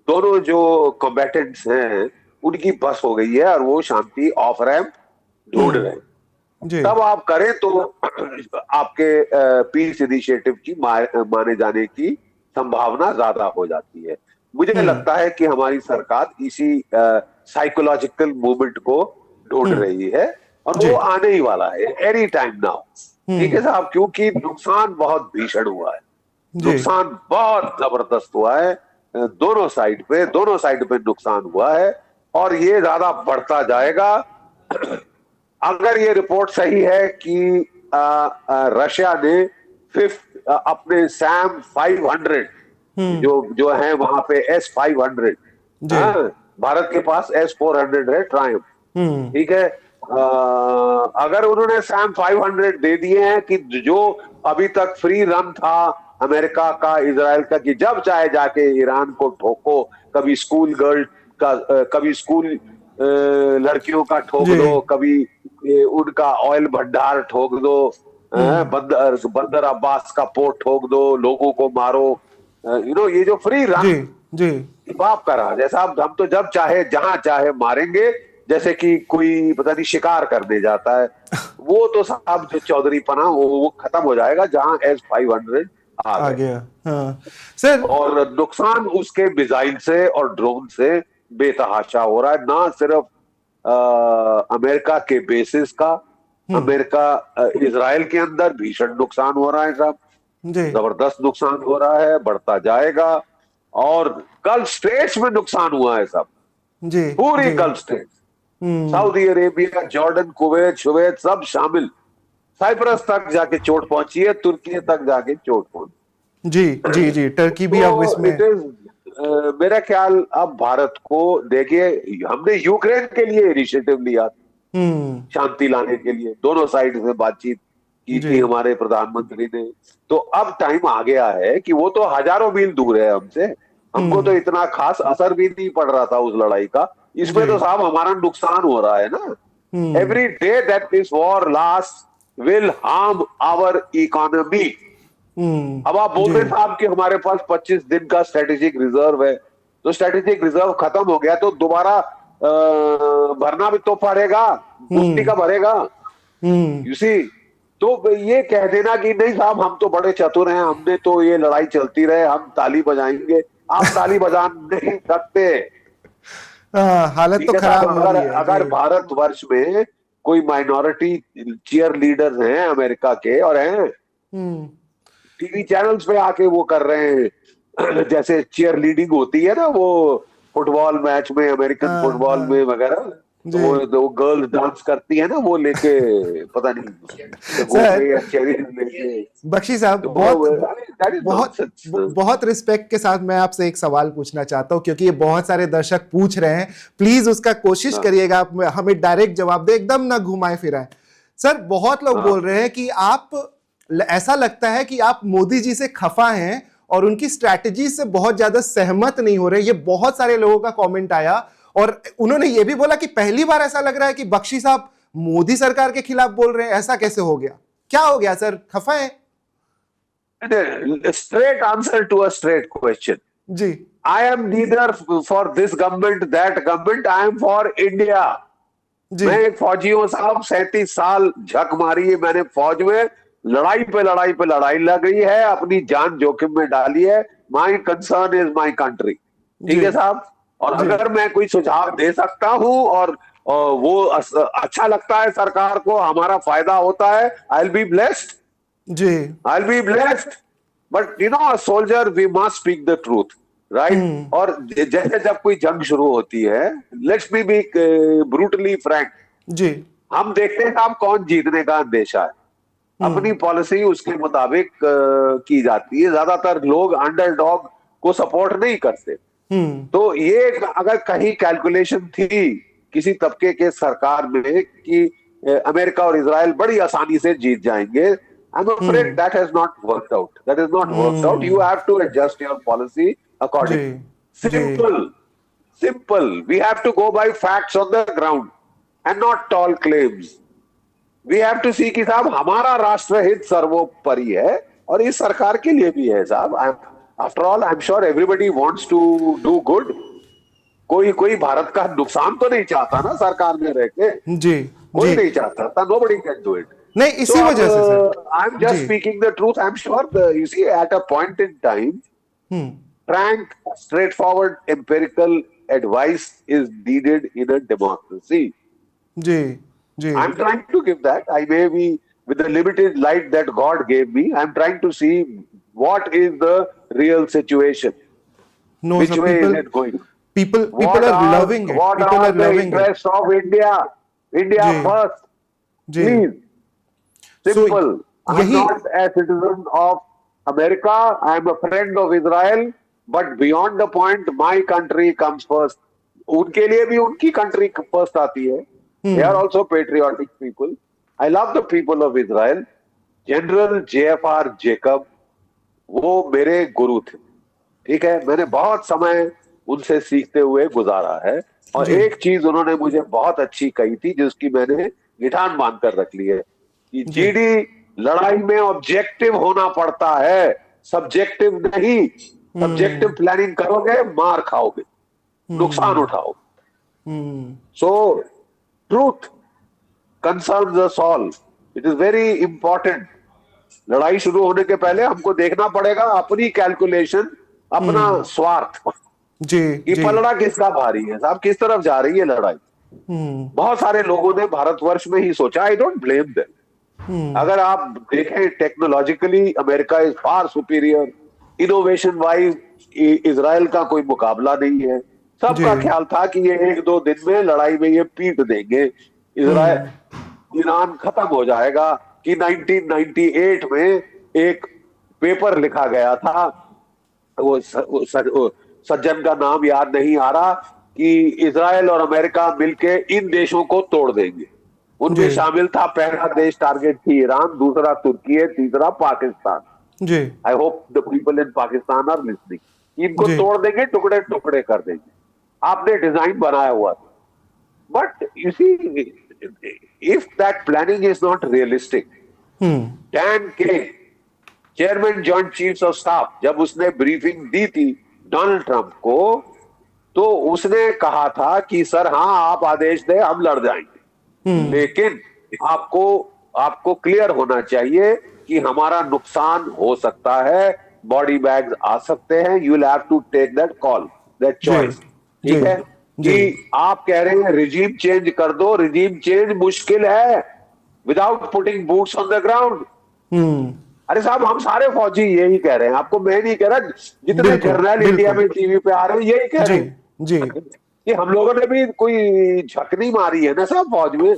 दोनों जो कॉम्बैटेंट्स हैं उनकी बस हो गई है और वो शांति ऑफ रैंप ढूंढ रहे हैं। जी तब आप करें तो आपके पीस इनिशिएटिव की माने जाने की संभावना ज्यादा हो जाती है। मुझे लगता है कि हमारी सरकार इसी साइकोलॉजिकल मूवमेंट को ढूंढ रही है और जी वो आने ही वाला है एनी टाइम नाउ। ठीक है साहब, क्योंकि नुकसान बहुत भीषण हुआ है, जी नुकसान बहुत जबरदस्त हुआ है। दोनों साइड पे नुकसान हुआ है और ये ज्यादा बढ़ता जाएगा। अगर ये रिपोर्ट सही है कि रशिया ने फिफ्थ अपने सैम 500 जो है वहां पे S-500, जी भारत के पास S-400 है ट्रायम्फ। ठीक है, अगर उन्होंने सैम 500 दे दिए हैं कि जो अभी तक फ्री रन था अमेरिका का, इजराइल का, कि जब चाहे जाके ईरान को ठोको, कभी स्कूल गर्ल का, कभी स्कूल लड़कियों का ठोक जी दो, कभी उनका ऑयल भंडार ठोक दो, बंदर अब्बास का पोर्ट ठोक दो, लोगों को मारो। ये जो फ्री जी रन जी बाप का रहा, जैसा हम तो जब चाहे जहां चाहे मारेंगे, जैसे कि कोई पता नहीं शिकार करने जाता है। वो तो साहब जो चौधरी पना वो खत्म हो जाएगा जहां S-500 आ आ गए। गया। हाँ सर। और नुकसान उसके मिसाइल से और ड्रोन से बेतहाशा हो रहा है। ना सिर्फ अमेरिका के बेसिस का, अमेरिका इजराइल के अंदर भीषण नुकसान हो रहा है साहब, जी जबरदस्त नुकसान हो रहा है, बढ़ता जाएगा। और गल्फ स्टेट्स में नुकसान हुआ है साहब, जी पूरी जी Gulf state, Saudi Arabia, Jordan, Kuwait, शुवैत सब शामिल। साइप्रस तक जाके चोट पहुंची है, तुर्की तक जाके चोट पहुंची। जी जी जी टर्की भी अब तो इसमें। इट इज मेरा ख्याल, अब भारत को देखिए, हमने यूक्रेन के लिए इनिशिएटिव लिया, शांति लाने के लिए दोनों साइड से बातचीत की जी थी हमारे प्रधानमंत्री ने। तो अब टाइम आ गया है कि वो तो हजारों मील दूर है हमसे, हमको तो इतना खास असर भी नहीं पड़ रहा था उस लड़ाई का। इसमें तो साहब हमारा नुकसान हो रहा है ना। Every day that this war last will harm our economy. अब आप बोल रहे साहब कि हमारे पास 25 दिन का स्ट्रेटेजिक रिजर्व है, तो स्ट्रेटेजिक रिजर्व खत्म हो गया तो दोबारा भरना भी तो पड़ेगा, मुफ्ती का भरेगा। यू सी, तो ये कह देना कि नहीं साहब हम तो बड़े चतुर हैं, हमने तो ये लड़ाई चलती रहे हम ताली बजाएंगे, आप ताली बजा नहीं सकते। हालत तो ठीक है खराब साहब, हो रही है। अगर भारतवर्ष में कोई माइनॉरिटी चीयर लीडर्स हैं अमेरिका के, और हैं टीवी चैनल्स पे आके वो कर रहे हैं जैसे चीयर लीडिंग होती है ना वो फुटबॉल मैच में, अमेरिकन फुटबॉल में वगैरह, तो वो गर्ल्स डांस करती है ना, वो लेके पता नहीं चेरी लेके। बख्शी साहब, बहुत रिस्पेक्ट के साथ मैं आपसे एक सवाल पूछना चाहता हूं, क्योंकि ये बहुत सारे दर्शक पूछ रहे हैं। प्लीज उसका कोशिश करिएगा आप हमें डायरेक्ट जवाब दे, एकदम ना घुमाए फिराए। सर बहुत लोग बोल रहे हैं कि आप ऐसा लगता है कि आप मोदी जी से खफा हैं और उनकी स्ट्रैटेजी से बहुत ज्यादा सहमत नहीं हो रहे। ये बहुत सारे लोगों का कमेंट आया और उन्होंने ये भी बोला कि पहली बार ऐसा लग रहा है कि बख्शी साहब मोदी सरकार के खिलाफ बोल रहे हैं। ऐसा कैसे हो गया? क्या हो गया सर, खफा है? Straight answer to a straight question. जी I am neither for this government, that government. I am for India. जी मैं एक फौजी हूं साहब, 37 साल झक मारी है मैंने फौज में, लड़ाई पे लड़ाई पे लड़ाई लग रही है, अपनी जान जोखिम में डाली है। My concern is my country. ठीक जी है साहब। और जी अगर मैं कोई सुझाव दे सकता हूं और वो अच्छा लगता है सरकार को, हमारा फायदा होता है, आई विल बी ब्लेस्ड, जी I will be blessed. But you know, a soldier we must speak the truth, right. और जैसे जब कोई जंग शुरू होती है, लेट्स बी ब्रूटली फ्रैंक, जी हम देखते हैं आप कौन जीतने का अंदेशा है। अपनी पॉलिसी उसके मुताबिक की जाती है। ज्यादातर लोग अंडरडॉग को सपोर्ट नहीं करते। तो ये अगर कहीं कैलकुलेशन थी किसी तबके के सरकार में कि अमेरिका और इजराइल बड़ी आसानी से जीत जाएंगे, I am afraid that has not worked out. That is not worked out. You have to adjust your policy जी according. जी Simple. We have to go by facts on the ground and not tall claims. We have to see कि साहब हमारा राष्ट्रहित सर्वोपरि है और इस सरकार के लिए भी है साहब। After all, I'm sure everybody wants to do good. कोई भारत का नुकसान तो नहीं चाहता ना सरकार में रह के, जी कोई जी नहीं चाहता। Nobody can do it. नहीं, इसी वजह से सर I'm just जी speaking the truth. I'm sure you see at a point in time, frank, straightforward, empirical advice is needed in a democracy. जी जी I'm trying to give that. I may be, with the limited light that God gave me, I'm trying to see what is the real situation. No Which sir, way is people it going? People What people are are loving it, what people are are the loving it. interests of India? India जी first, जी please. So Simple. I'm यही not a citizen of America. I'm a friend of Israel. But beyond the point, my country comes first. उनके लिए भी उनकी country first आती है. They are also patriotic people. I love the people of Israel. General JFR Jacob, वो मेरे गुरु थे। ठीक है, मैंने बहुत समय उनसे सीखते हुए गुजारा है। और जी एक चीज उन्होंने मुझे बहुत अच्छी कही थी, जिसकी मैंने निठान बांध कर रख ली है कि जी जीडी, लड़ाई में ऑब्जेक्टिव होना पड़ता है, सब्जेक्टिव नहीं। सब्जेक्टिव प्लानिंग करोगे मार खाओगे, नुकसान उठाओगे। So truth concerns us all. It is very important. लड़ाई शुरू होने के पहले हमको देखना पड़ेगा अपनी कैलकुलेशन, अपना स्वार्थ, जी कि जी पलड़ा किसका भारी है साहब, किस तरफ जा रही है लड़ाई। बहुत सारे लोगों ने भारतवर्ष में ही सोचा। I don't blame them. अगर आप देखें technologically America is far superior, innovation wise Israel का कोई मुकाबला नहीं है। सबका जी ख्याल था कि ये 1-2 दिन में लड़ाई में ये पीट देंगे, इजराइल ईरान खत्म हो जाएगा। कि 1998 में एक पेपर लिखा गया था, वो सज्जन का नाम याद नहीं आ रहा, कि इजराइल और अमेरिका मिलके इन देशों को तोड़ देंगे। उनमें जी शामिल था, पहला देश टारगेट थी ईरान, दूसरा तुर्की है, तीसरा पाकिस्तान। जी I hope the people in Pakistan are listening. इनको जी तोड़ देंगे, टुकड़े टुकड़े कर देंगे। आपने डिजाइन बनाया हुआ था। But you see, if that planning is not realistic, then के chairman joint chiefs of staff, जब उसने ब्रीफिंग दी थी डोनाल्ड ट्रंप को, तो उसने कहा था कि सर हाँ, आप आदेश दें, हम लड़ जाएंगे, लेकिन आपको क्लियर होना चाहिए कि हमारा नुकसान हो सकता है, बॉडी बैग्स आ सकते हैं, you will have to take that call, that जी चॉइस। जी ठीक है जी कि आप कह रहे हैं रिजीम चेंज कर दो, रिजीम चेंज मुश्किल है without putting boots on the ground. अरे साहब, हम सारे फौजी यही कह रहे हैं, आपको मैं नहीं कह रहा, जितने बिल्कुल जर्नल इंडिया बिल्कुल में टीवी पे आ रहे हैं यही कह जी रहे हैं जी कि हम लोगों ने भी कोई झक नहीं मारी है ना साहब फौज में,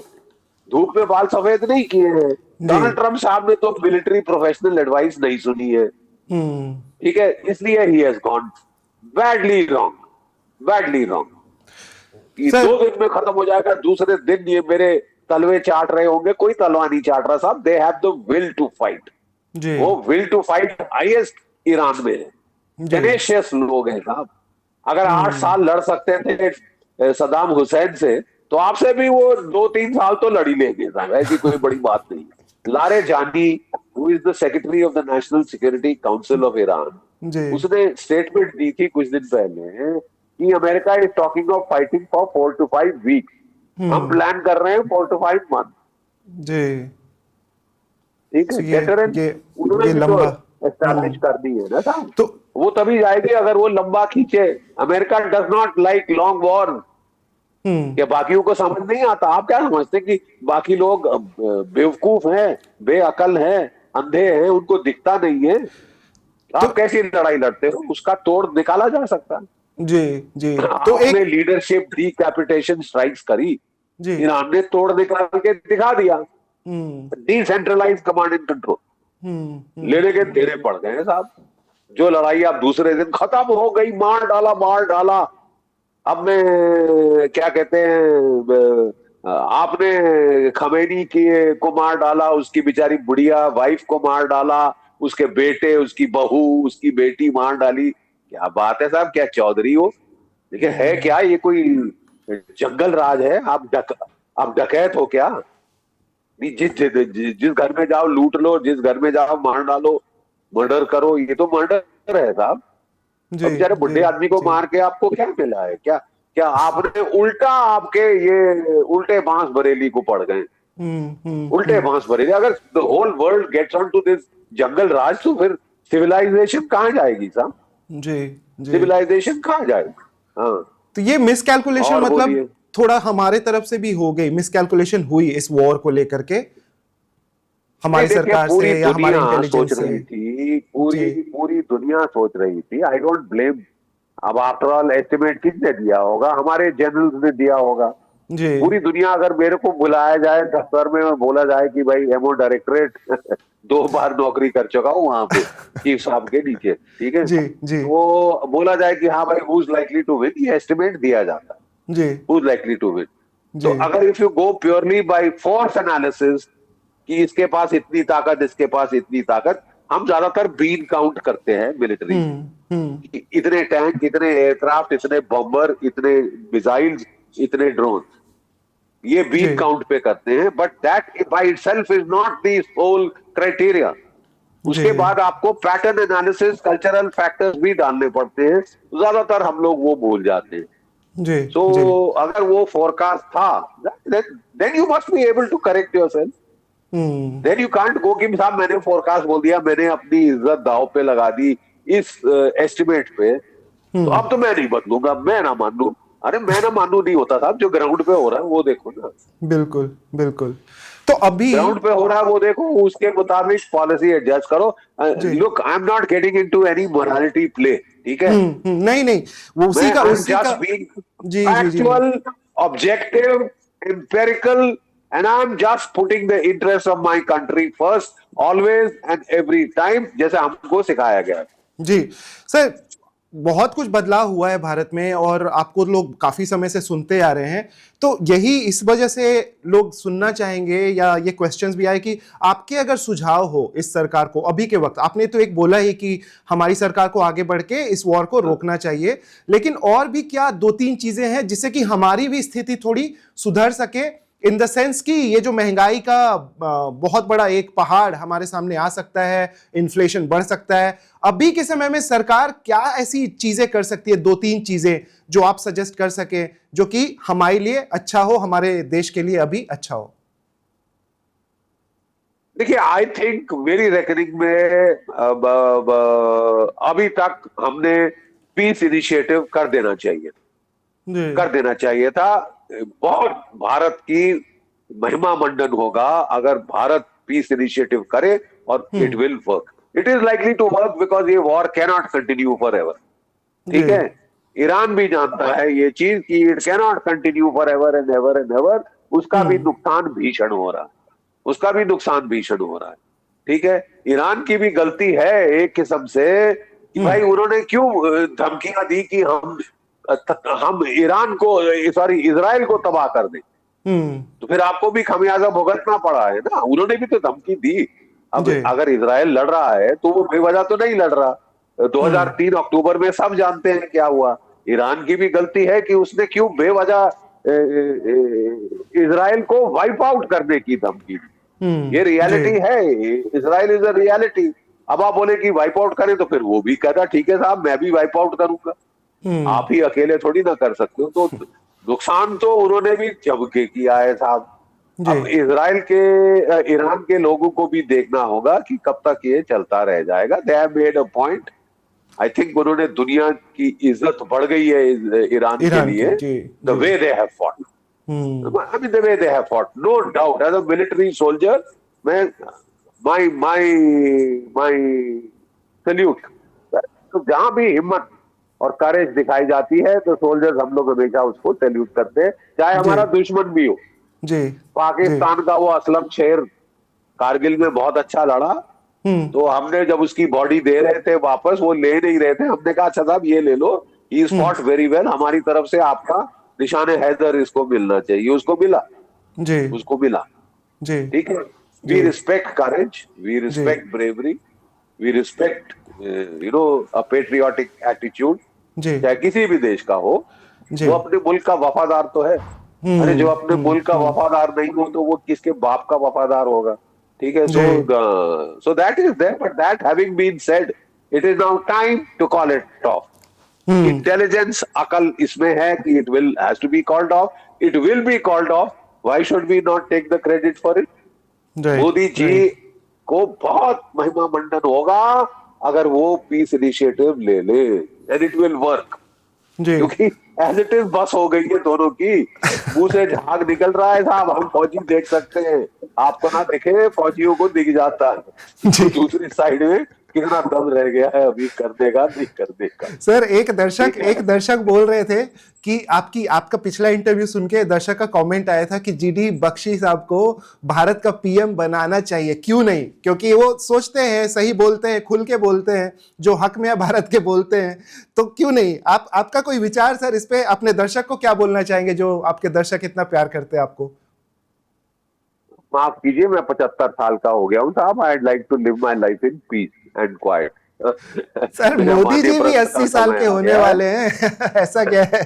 धूप में बाल सफेद नहीं किए हैं। डोनाल्ड ट्रंप साहब ने तो मिलिट्री प्रोफेशनल एडवाइस नहीं सुनी है। ठीक है, इसलिए he has gone badly wrong. कि सर 2 दिन में खत्म हो जाएगा, दूसरे दिन ये मेरे तलवे चाट रहे होंगे। कोई तलवा नहीं चाट रहा साहब, they have the will to fight. जी वो will to fight highest Iran में है, जी टेनेशियस लोग हैं साहब। अगर 8 साल लड़ सकते थे सदाम हुसैन से, तो आपसे भी वो 2-3 साल तो लड़ ही लेंगे साहब, ऐसी कोई बड़ी बात नहीं है। Larijani, who is the secretary of the national security council of Iran, जी उसने स्टेटमेंट दी थी कुछ दिन पहले कि America is talking of fighting for 4 to 5 week, हम प्लान कर रहे हैं 4 to 5 मंथ। जी। ठीक है, तो डेटरेंस ये उन्होंने ये भी तो लंबा एस्टैब्लिश कर दी है ना साहब। तो वो तभी जाएगी अगर वो लंबा खींचे। America does not like long war. हम्म क्या बाकियों को समझ नहीं आता? आप क्या समझते कि बाकी लोग बेवकूफ हैं, बेअकल हैं, अंधे हैं, उनको दिखता नहीं है? तो आप कैसी लड़ाई लड़ते हो? उसका तोड़ निकाला जा सकता जी जी है। तो आपने एक लीडरशिप डीकैपिटेशन स्ट्राइक्स करी, जी ईरान ने तोड़ निकाल के दिखा दिया। हम्म डिसेंट्रलाइज कमांड एंड कंट्रोल हम्म। लेने के देने पड़ गए हैं साहब। जो लड़ाई आप दूसरे दिन खत्म हो गई, मार डाला मार डाला। अब मैं क्या कहते हैं, आपने खमेनी की को मार डाला, उसकी बेचारी बुढ़िया वाइफ को मार डाला, उसके बेटे, उसकी बहू, उसकी बेटी मार डाली। क्या बात है साहब, क्या चौधरी हो? देखिए है क्या ये, कोई जंगल राज है? आप डकैत हो क्या? नहीं, जिस घर में जाओ लूट लो, जिस घर में जाओ मार डालो, मर्डर करो, ये तो मर्डर है साहब। जी अब बेचारे जी बुढ़े आदमी को जी मार के आपको क्या मिला है? क्या क्या आपने उल्टा, आपके ये उल्टे बांस बरेली को पड़ गए। उल्टे हम्म। बांस बरेली। अगर the whole world gets on to this jungle raj, तो फिर सिविलाइजेशन कहाँ जाएगी साहब? जी जी। सिविलाइजेशन कहाँ जाएगी? हाँ। तो ये मिसकैलकुलेशन और मतलब बोलिए। थोड़ा हमारे तरफ से भी हो गई, मिसकैलकुलेशन हुई इस वॉर को लेकर के नहीं हमारी देखिए, सरकार पूरी से या हमारे दुनिया सोच इंटेलिजेंस से। रही थी, जी पूरी पूरी दुनिया सोच रही थी। I don't blame. अब आफ्टर ऑल एस्टिमेट किसने दिया होगा? हमारे जनरल्स ने दिया होगा। जी पूरी दुनिया अगर मेरे को बुलाया जाए दफ्तर में और बोला जाए कि भाई एमओ डायरेक्टरेट 2 बार नौकरी कर चुका हूं वहां पे चीफ साहब के नीचे, ठीक है, जी जी तो बोला जाए कि हाँ भाई who is likely to win, ये एस्टिमेट दिया जाता है, जी who is likely to win. तो जी अगर if you go purely by force analysis कि इसके पास इतनी ताकत, इसके पास इतनी ताकत, हम ज्यादातर बीन काउंट करते हैं मिलिट्री में। इतने टैंक, इतने एयरक्राफ्ट, इतने बॉम्बर, इतने मिसाइल्स, इतने ड्रोन, ये जी बीन काउंट पे करते हैं। But that by itself is not the whole criteria. जी उसके बाद आपको पैटर्न एनालिसिस, कल्चरल फैक्टर्स भी डालने पड़ते हैं, तो ज्यादातर हम लोग वो भूल जाते हैं। जी सो जी अगर वो फोरकास्ट था, then you must be able to correct yourself. Hmm then you can't go कि साहब मैंने फोरकास्ट बोल दिया, मैंने अपनी इज्जत दांव पे लगा दी इस एस्टिमेट पे, तो अब तो मैं नहीं बदलूंगा, मैं ना मान लू। अरे मैं ना मानू नहीं होता साहब, जो ग्राउंड पे हो रहा है वो देखो ना। बिल्कुल बिल्कुल। तो अभी ग्राउंड पे हो रहा है वो देखो, उसके मुताबिक पॉलिसी एडजस्ट करो। जी look, I am not getting into any morality play, ठीक है? नहीं नहीं, वो मैं आई एम उसी का जस्ट बीइंग जी जी जी factual, objective, empirical, and I am just putting the interest of my country first, always and every time, जैसे हमको सिखाया गया है। जी सर। बहुत कुछ बदलाव हुआ है भारत में और आपको लोग काफी समय से सुनते आ रहे हैं, तो यही इस वजह से लोग सुनना चाहेंगे या ये क्वेश्चंस भी आए कि आपके अगर सुझाव हो इस सरकार को अभी के वक्त। आपने तो एक बोला ही कि हमारी सरकार को आगे बढ़ के इस वॉर को रोकना चाहिए, लेकिन और भी क्या 2-3 चीजें हैं जिससे कि हमारी भी स्थिति थोड़ी सुधर सके, इन द सेंस कि ये जो महंगाई का बहुत बड़ा एक पहाड़ हमारे सामने आ सकता है, इन्फ्लेशन बढ़ सकता है। अभी के समय में सरकार क्या ऐसी चीजें कर सकती है, 2-3 चीजें जो आप सजेस्ट कर सके जो कि हमारे लिए अच्छा हो, हमारे देश के लिए अभी अच्छा हो? देखिए, आई थिंक मेरी रेकनिंग में अभी तक हमने पीस इनिशिएटिव जी कर देना चाहिए था। बहुत भारत की महिमा मंडन होगा अगर भारत पीस इनिशिएटिव करे, और it will work. It is likely to work because ये war cannot continue for ever, जी ठीक है? ईरान भी जानता है ये चीज कि it cannot continue for ever and ever and ever. उसका भी नुकसान भीषण हो रहा है, उसका भी नुकसान भीषण हो रहा है, ठीक है? ईरान की भी गलती है एक किस्म से कि भाई उन्होंने क्यों धमकियां दी कि हम ईरान को, सॉरी, इजराइल को तबाह कर दें। तो फिर आपको भी खमियाजा भुगतना पड़ा है ना, उन्होंने भी तो धमकी दी। अब जी। अगर इजराइल लड़ रहा है तो वो बेवजह तो नहीं लड़ रहा। 2003 अक्टूबर में सब जानते हैं क्या हुआ। ईरान की भी गलती है कि उसने क्यों बेवजह इजराइल को वाइप आउट करने की धमकी दी। ये जी। रियलिटी है, इजराइल इज अ रियलिटी। अब आप बोले कि वाइप आउट करें तो फिर वो भी कहता ठीक है साहब मैं भी वाइप आउट करूंगा। आप ही अकेले थोड़ी ना कर सकते हो। तो नुकसान तो उन्होंने भी जम के किया है साहब। जी। अब इसराइल के ईरान के लोगों को भी देखना होगा कि कब तक ये चलता रह जाएगा। They have made a point. I think उन्होंने दुनिया की इज्जत बढ़ गई है ईरान के ईरान की, लिए। जी द जी। Way they have fought, I mean the way they have fought, no doubt. As a military soldier, मैं my सल्यूट। तो जहां भी हिम्मत और करेज दिखाई जाती है तो सोल्जर्स हम लोग हमेशा उसको सल्यूट करते हैं, चाहे जी हमारा दुश्मन भी हो। जी जी। पाकिस्तान का वो असलम शेर कारगिल में बहुत अच्छा लड़ा। तो हमने जब उसकी बॉडी दे रहे थे वापस, वो ले नहीं रहे थे, हमने कहा अच्छा साहब ये ले लो, ही फॉट वेरी वेल, हमारी तरफ से आपका निशाने हैदर इसको मिलना चाहिए। उसको मिला, जी उसको मिला। जी ठीक है। वी जी रिस्पेक्ट करेज, वी जी respect bravery, we respect a patriotic attitude, जी चाहे किसी भी देश का हो। जी। वो अपने मुल्क का वफादार तो है। अरे जो अपने मुल्क का वफादार नहीं हो तो वो किसके बाप का वफादार होगा। ठीक है। So that is there, but that having been said, it is now time to call it off. Intelligence अकल इसमें है कि it will has to be called off, it will be called off. Why should we not take the credit for it. Right Modi ji right. को बहुत महिमा मंडन होगा अगर वो पीस इनिशिएटिव ले ले, एंड इट विल वर्क। जी क्योंकि एज इट इज बस हो गई है दोनों की। मुंह से झाग निकल रहा है साहब, हम फौजी देख सकते हैं, आपको ना दिखे फौजियों को दिख जाता है। तो जी। दूसरी साइड में कितना दम रह गया है अभी करने का, नहीं करने का। सर ठीक है। एक दर्शक बोल रहे थे कि आपका पिछला इंटरव्यू सुन के दर्शक का कमेंट आया था कि जीडी बख्शी साहब को भारत का पीएम बनाना चाहिए, क्यों नहीं? क्योंकि वो सोचते हैं, सही बोलते हैं, खुल के बोलते हैं, जो हक में है भारत के बोलते हैं, तो क्यों नहीं? आपका कोई विचार सर इस पे? अपने दर्शक को क्या बोलना चाहेंगे जो आपके दर्शक इतना प्यार करते हैं आपको? माफ कीजिए, मैं 75 साल का हो गया हूँ साहब। I like to live my life in peace and quiet. Sir मेरा मोदी माननीय जी भी प्रश्न का 80 साल समय के आ होने गया है। वाले हैं ऐसा क्या है?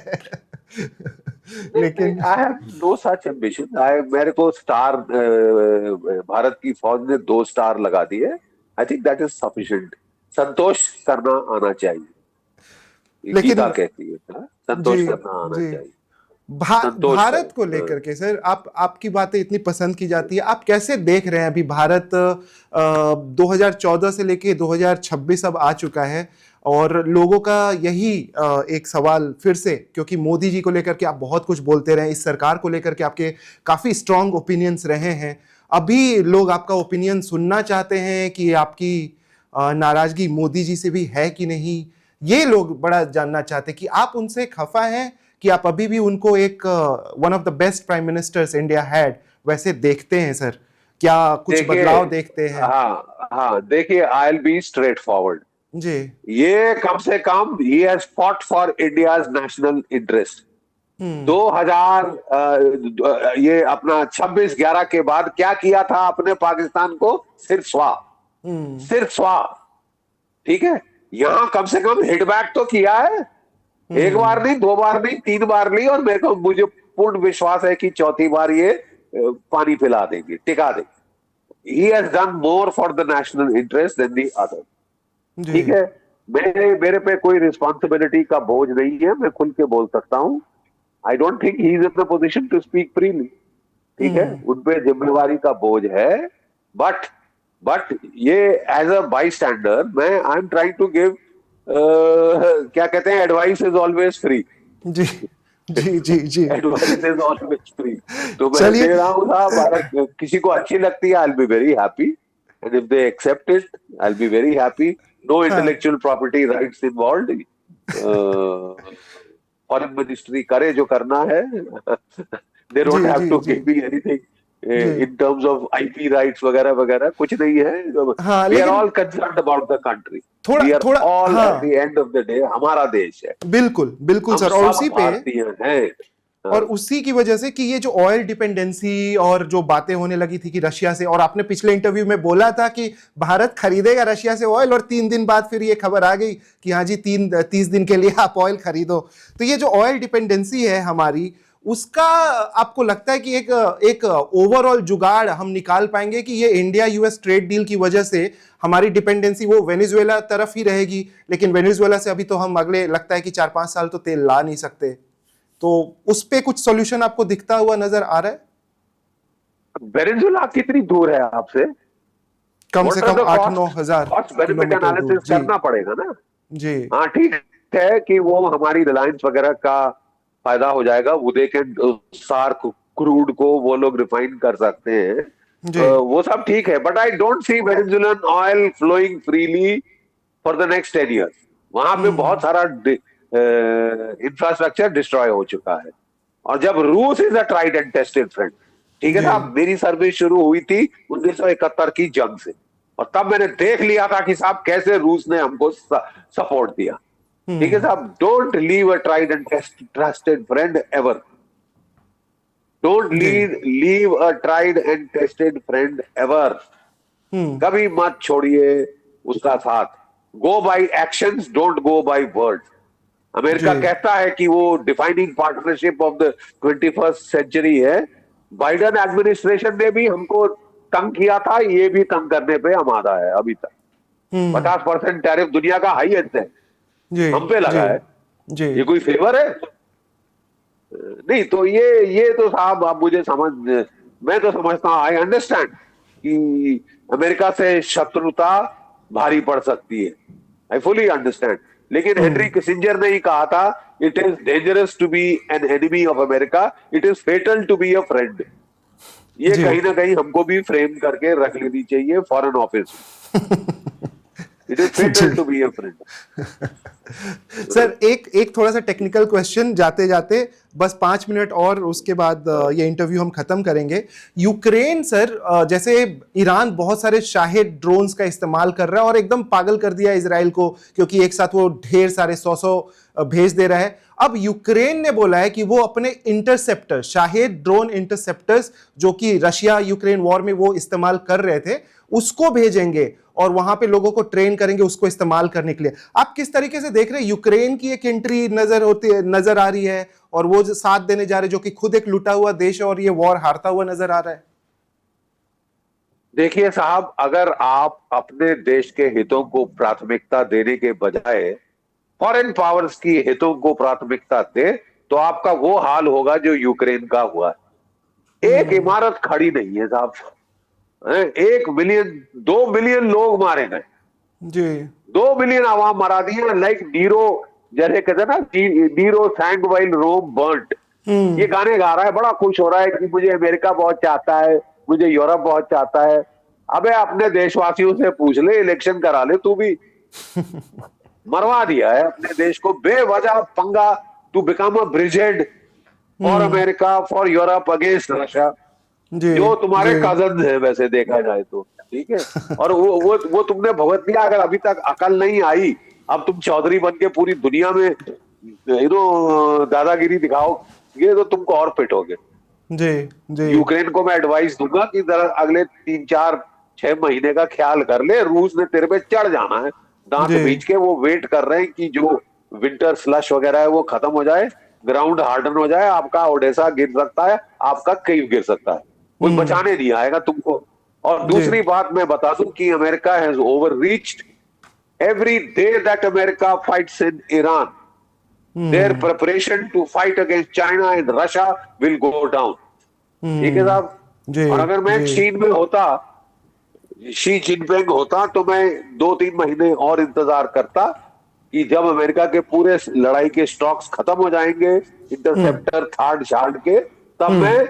लेकिन I have no such ambition. मेरे को स्टार, भारत की फौज ने 2 स्टार लगा दिए। I think that is sufficient. संतोष करना आना चाहिए, ये गीता लेकिन कहती है ना, जी संतोष करना आना जी। चाहिए। संतोष भारत को करो। लेकर के सर आपकी बातें इतनी पसंद की जाती है, आप कैसे देख रहे हैं? अभी भारत 2014 से लेके 2026 अब आ चुका है और लोगों का यही एक सवाल फिर से, क्योंकि मोदी जी को लेकर के आप बहुत कुछ बोलते रहे, इस सरकार को लेकर के आपके काफी स्ट्रांग ओपिनियंस रहे हैं, अभी लोग आपका ओपिनियन सुनना चाहते हैं कि आपकी नाराजगी मोदी जी से भी है कि नहीं, ये लोग बड़ा जानना चाहते हैं कि आप उनसे खफा हैं कि आप अभी भी उनको एक one of the best prime ministers India had वैसे देखते हैं सर? क्या कुछ देखिए, बदलाव देखते हैं? हाँ हाँ, देखिए, I will be straightforward. जी ये कम से कम ही has fought for India's national interest. 2000 ये अपना 26/11 के बाद क्या किया था अपने पाकिस्तान को? सिर्फ स्वाह, सिर्फ स्वाह। ठीक है। यहां कम से कम हिटबैक तो किया है। एक बार नहीं, 2 बार नहीं, 3 बार नहीं, और मुझे पूर्ण विश्वास है कि चौथी बार ये पानी पिला देंगे, टिका देंगे। He has done more for the national interest than the other. जी ठीक है। मेरे पे कोई रिस्पॉन्सिबिलिटी का बोझ नहीं है, मैं खुल के बोल सकता हूं। I don't think he is in the position to speak freely. ठीक है। उन पे जिम्मेवारी का बोझ है। बट ये एज अ बाई स्टैंडर मैं I am trying to give, क्या कहते हैं, एडवाइस इज ऑलवेज फ्री। जी जी जी जी। Advice is always free. तो मैं चलिए दे रहा हूँ साहब, अगर किसी को अच्छी लगती है I will be very happy, and if they accept it I will be very happy. No intellectual property rights involved. Foreign ministry करे जो करना है। दे डोंट जी हैव जी टू जी गिव मी एनीथिंग जी। In terms of IP rights वगैरह वगैरह, कुछ नहीं है। हाँ वी आर लेकिन all concerned about the country. थोड़ा वी आर थोड़ा ऑल एट द हाँ एंड ऑफ द डे हमारा देश है, बिल्कुल बिल्कुल हम सर। और सब उसी पे भारतीय हैं। और उसी की वजह से कि ये जो ऑयल डिपेंडेंसी और जो बातें होने लगी थी कि रशिया से, और आपने पिछले इंटरव्यू में बोला था कि भारत खरीदेगा रशिया से ऑयल, और 3 दिन बाद फिर ये खबर आ गई कि हाँ जी 30 दिन के लिए आप ऑयल खरीदो। तो ये जो ऑयल डिपेंडेंसी है हमारी, उसका आपको लगता है कि एक ओवरऑल जुगाड़ हम निकाल पाएंगे कि ये इंडिया यूएस ट्रेड डील की वजह से हमारी डिपेंडेंसी वो वेनेजुएला तरफ ही रहेगी, लेकिन वेनेजुएला से अभी तो हम अगले लगता है कि 4-5 साल तो तेल ला नहीं सकते, तो उस पे कुछ सॉल्यूशन आपको दिखता हुआ नजर आ रहा है? वेनेजुएला कितनी दूर है आपसे? कम से कम 8-9 हजार कॉस्ट बेनिफिट किलोमीटर दूर। एनालिसिस जी करना पड़ेगा ना। जी। हाँ ठीक है कि वो हमारी रिलायंस वगैरह का फायदा हो जाएगा, वो दे के सार क्रूड को वो लोग रिफाइन कर सकते हैं, जी वो सब ठीक है, but I don't see Venezuelan oil flowing freely for the next 10 years। वहां पे बहुत सारा इंफ्रास्ट्रक्चर डिस्ट्रॉय हो चुका है। और जब रूस is a tried and tested friend, ठीक है जी। साहब, मेरी सर्विस शुरू हुई थी 1971 की जंग से, और तब मैंने देख लिया था कि साहब कैसे रूस ने हमको सपोर्ट दिया। ठीक है साहब, don't leave a tried and trusted friend ever. Don't जी। Leave a tried and tested friend ever. कभी मत छोड़िए उसका साथ। Go by actions, don't go by words. America जी कहता है कि वो defining partnership of the 21st century है। बाइडेन एडमिनिस्ट्रेशन ने भी हमको तंग किया था, ये भी तंग करने पे आमादा है अभी तक। 50% टैरिफ दुनिया का हाईएस्ट है, जी हम पे लगा जी है। जी ये कोई फेवर है? नहीं, तो ये तो साहब आप मुझे मैं तो समझता हूं, आई अंडरस्टैंड कि अमेरिका से शत्रुता भारी पड़ सकती है, आई फुली अंडरस्टैंड। लेकिन हेनरी किसिंजर ने ही कहा था, it is dangerous to be an enemy of America, it is fatal to be a friend. ये जी। कहीं ना कहीं हमको भी फ्रेम करके रख लेनी चाहिए foreign office. It is fatal जी to be a friend. Sir, एक एक थोड़ा सा टेक्निकल क्वेश्चन जाते जाते, बस 5 मिनट और उसके बाद ये इंटरव्यू हम खत्म करेंगे। यूक्रेन सर, जैसे ईरान बहुत सारे शाहेद ड्रोन्स का इस्तेमाल कर रहा है और एकदम पागल कर दिया इजराइल को, क्योंकि एक साथ वो ढेर सारे 100 भेज दे रहा है। अब यूक्रेन ने बोला है कि वो अपने इंटरसेप्टर, शाहेद ड्रोन इंटरसेप्टर्स, जो कि रशिया यूक्रेन वॉर में वो इस्तेमाल कर रहे थे, उसको भेजेंगे और वहां पे लोगों को ट्रेन करेंगे उसको इस्तेमाल करने के लिए। आप किस तरीके से देख रहे हैं? यूक्रेन की एक एंट्री नजर आ रही है, और वो जो साथ देने जा रहे हैं, जो कि खुद एक लुटा हुआ देश है और ये वॉर हारता हुआ नजर आ रहा है। देखिए साहब, अगर आप अपने देश के हितों को प्राथमिकता देने के बजाय फॉरेन पावर्स की हितों को प्राथमिकता दे, तो आपका वो हाल होगा जो यूक्रेन का हुआ है। एक इमारत खड़ी नहीं है साहब, 1 मिलियन 2 मिलियन लोग मारे गए, जी 2 मिलियन आवाम मरा दिए, लाइक नीरो, जैसे कहते हैं ना, नीरो सैंग व्हाइल रोम बर्न्ट। ये गाने गा रहा है, बड़ा खुश हो रहा है कि मुझे अमेरिका बहुत चाहता है, मुझे यूरोप बहुत चाहता है। अबे अपने देशवासियों से पूछ ले, इलेक्शन करा ले तू भी। मरवा दिया है अपने देश को बेवजह पंगा, to become a brigade for America, for Europe, against Russia, जी जो तुम्हारे जी कजन है वैसे देखा जाए तो। ठीक है, और वो तुमने भगवत दिया, अगर अभी तक अकल नहीं आई, अब तुम चौधरी बन के पूरी दुनिया में दादागिरी दिखाओगे तो तुमको और पिटोगे। जी जी यूक्रेन को मैं एडवाइस दूंगा कि जरा अगले 3-4-6 महीने का ख्याल कर ले, रूस ने तेरे पे चढ़ जाना है दांत जी बीच के। वो वेट कर रहे हैं कि जो विंटर स्लश वगैरह है वो खत्म हो जाए, ग्राउंड हार्डन हो जाए, आपका ओडेसा गिर सकता है, आपका कीव गिर सकता है, कोई बचाने नहीं आएगा तुमको। और जी दूसरी बात मैं बता दूं कि America has over reached. Every day that America fights in Iran, their preparation to fight against China and Russia will go down। ठीक है साहब। जी और अगर मैं जी चीन में होता, शी जिनपिंग होता, तो मैं 2-3 महीने और इंतजार करता कि जब अमेरिका के पूरे लड़ाई के स्टॉक्स खत्म हो जाएंगे, इंटरसेप्टर थार्ड शार्ड के, तब मैं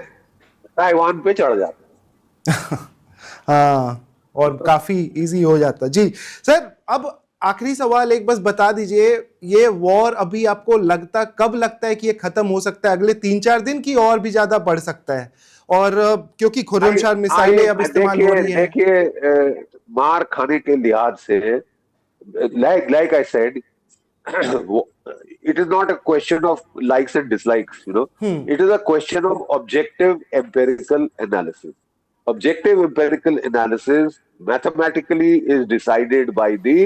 ताइवान पे चढ़ जाता। हाँ, और काफी इजी हो जाता। जी सर, अब आखिरी सवाल एक बस बता दीजिए, ये वॉर अभी आपको कब लगता है कि ये खत्म हो सकता है? अगले 3-4 दिन की और भी ज्यादा बढ़ सकता है? और क्योंकि खुर्रमशाह मिसाइलें अब इस्तेमाल हो रही हैं। देखिए, मार खाने के लिहाज से, like I said, it is not a question of likes and dislikes, It is a question of objective empirical analysis. Objective empirical analysis mathematically is decided by the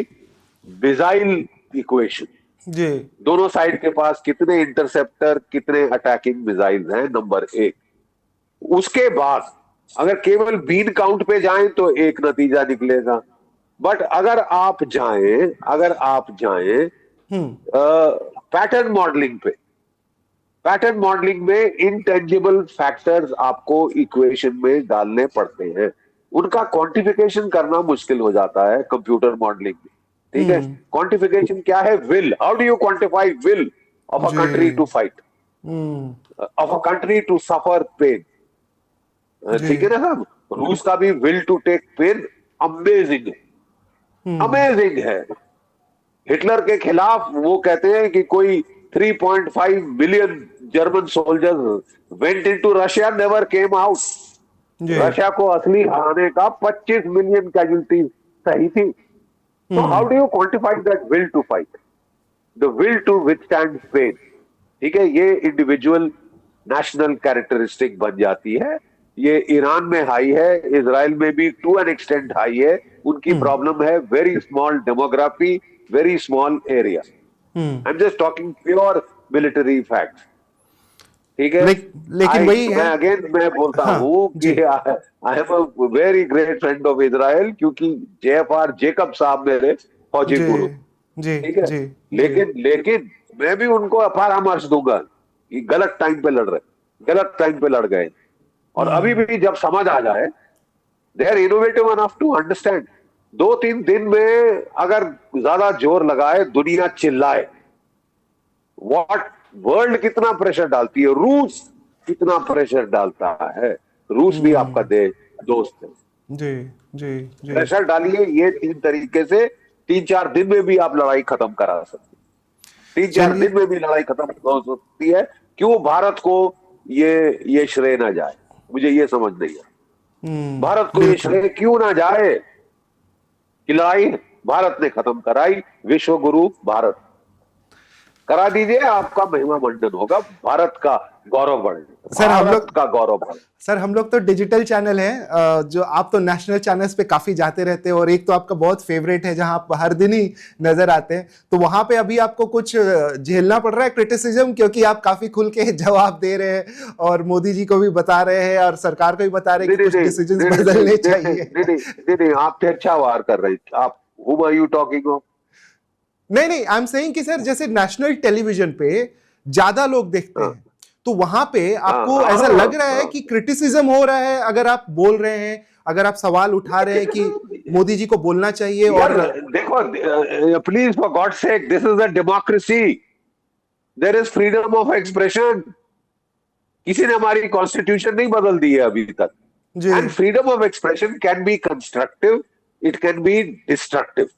missile equation. जी दोनों साइड के पास कितने इंटरसेप्टर, कितने अटैकिंग मिसाइल्स हैं, नंबर एक। उसके बाद अगर केवल बीन काउंट पे जाएं तो एक नतीजा निकलेगा। बट अगर आप जाएं पैटर्न मॉडलिंग पे, पैटर्न मॉडलिंग में इनटेंजिबल फैक्टर्स आपको इक्वेशन में डालने पड़ते हैं, उनका क्वांटिफिकेशन करना मुश्किल हो जाता है कंप्यूटर मॉडलिंग में। ठीक है, क्वांटिफिकेशन क्या है? Will. How do you quantify will of a country to fight, of a country to suffer pain? ठीक है ना साहब? रूस का भी will to take pain amazing है, अमेजिंग है। हिटलर के खिलाफ वो कहते हैं कि कोई 3.5 million German soldiers went into Russia, never came out. Russia को असली हराने का 25 मिलियन कैजुअल्टी सही थी। So how do you quantify that will to fight? The will to withstand pain. ठीक है, ये इंडिविजुअल नेशनल कैरेक्टरिस्टिक बन जाती है। ये ईरान में हाई है, इजराइल में भी टू एन एक्सटेंट हाई है। उनकी प्रॉब्लम है very small demography, very small area. I am just talking pure military facts. ठीक है, लेकिन वही है, अगेन मैं बोलता हूँ कि I am a very great friend of Israel, क्योंकि JFR जेकब साहब मेरे फौजी गुरु। ठीक है, लेकिन मैं भी उनको परामर्श दूंगा कि गलत टाइम पे लड़ रहे, गलत टाइम पे लड़ गए। और अभी भी जब समझ आ जाए, they are innovative enough to understand. 2-3 दिन में अगर ज्यादा जोर लगाए, दुनिया चिल्लाए, व्हाट वर्ल्ड कितना प्रेशर डालती है, रूस कितना प्रेशर डालता है। रूस भी आपका दोस्त है। जी जी जी, प्रेशर डालिए। ये 3 तरीके से 3-4 दिन में भी आप लड़ाई खत्म करा सकते हैं। 3-4 दिन में भी लड़ाई खत्म हो सकती है। क्यों भारत को ये श्रेय ना जाए, मुझे ये समझ नहीं है। भारत को ये श्रेय क्यों ना जाए कि लड़ाई भारत ने खत्म कराई। विश्व गुरु भारत, करा दीजिए, आपका महिमा मंडन होगा, भारत का गौरव बढ़ेगा। सर हम लोग का गौरव बढ़ेगा। सर हम लोग तो डिजिटल चैनल है, जो आप तो नेशनल चैनल्स पे काफी जाते रहते हैं, और एक तो आपका बहुत फेवरेट है जहां आप हर दिन ही नजर आते हैं। तो वहां पे अभी आपको कुछ झेलना पड़ रहा है क्रिटिसिज्म, क्योंकि आप काफी खुल के जवाब दे रहे हैं और मोदी जी को भी बता रहे हैं और सरकार को भी बता रहे हैं कि कुछ डिसीजन बदलने चाहिए। नहीं, आप अच्छा वार कर रहे हैं। आप whom are you talking of? नहीं, आई एम सेइंग कि सर जैसे नेशनल टेलीविजन पे ज्यादा लोग देखते हैं, तो वहां पे आपको ऐसा लग रहा है कि क्रिटिसिज्म हो रहा है अगर आप बोल रहे हैं, अगर आप सवाल उठा रहे हैं कि मोदी जी को बोलना चाहिए? और देखो, please for God sake, this is a democracy, there is freedom of expression. किसी ने हमारी कॉन्स्टिट्यूशन नहीं बदल दी है अभी तक। And freedom of expression can be constructive, it can be destructive.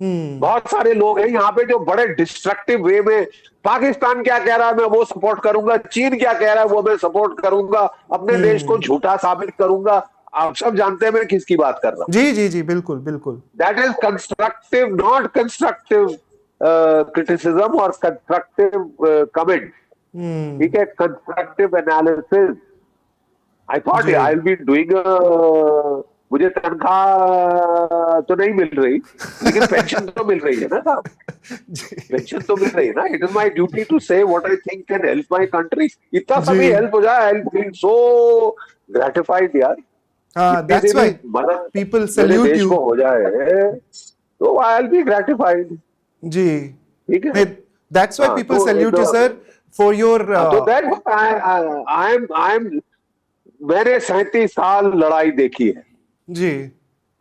बहुत सारे लोग हैं यहाँ पे जो बड़े डिस्ट्रक्टिव वे में, पाकिस्तान क्या कह रहा है मैं वो सपोर्ट करूंगा, चीन क्या कह रहा है वो मैं सपोर्ट करूंगा, अपने देश को झूठा साबित करूंगा। आप सब जानते हैं मैं किसकी बात कर रहा हूं। जी जी जी, बिल्कुल बिल्कुल। That is constructive, not constructive criticism और कंस्ट्रक्टिव कमेंट। ठीक है, constructive analysis. I thought I will be doing, मुझे तनख्वाह तो नहीं मिल रही, लेकिन पेंशन तो मिल रही है ना साहब, पेंशन तो मिल रही है ना। It is my duty to say what I think can help my country. इतना सभी हेल्प हो जाए, I will feel so gratified यार। That's why people salute you हो जाए तो आई विल बी ग्रेटिफाइड। जी, ठीक है, that's why people salute you sir for your. तो दैट आई एम मैंने 37 साल लड़ाई देखी है जी।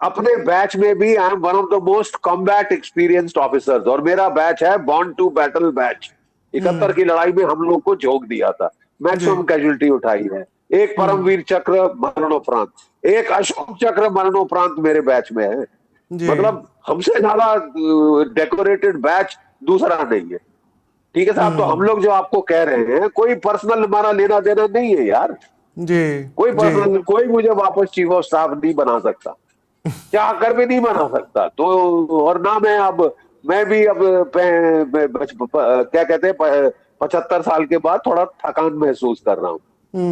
अपने बैच में भी I am one of the most combat experienced officers, और मेरा बैच है बॉर्न टू बैटल बैच। 71 की लड़ाई में हम लोग को झोंक दिया था, मैक्सिमम कैजुअलिटी उठाई है। एक परमवीर चक्र मरणोपरांत, एक अशोक चक्र मरणोपरांत मेरे बैच में है। मतलब हमसे ज्यादा डेकोरेटेड बैच दूसरा नहीं है। ठीक है साहब, तो हम लोग जो आपको कह रहे हैं, कोई पर्सनल हमारा लेना देना नहीं है यार जी। कोई पर्सनल, कोई मुझे वापस चीफ ऑफ स्टाफ नहीं बना सकता, चाह कर भी नहीं बना सकता। तो और ना मैं अब मैं भी अब क्या कहते हैं 75 साल के बाद थोड़ा थकान महसूस कर रहा हूँ।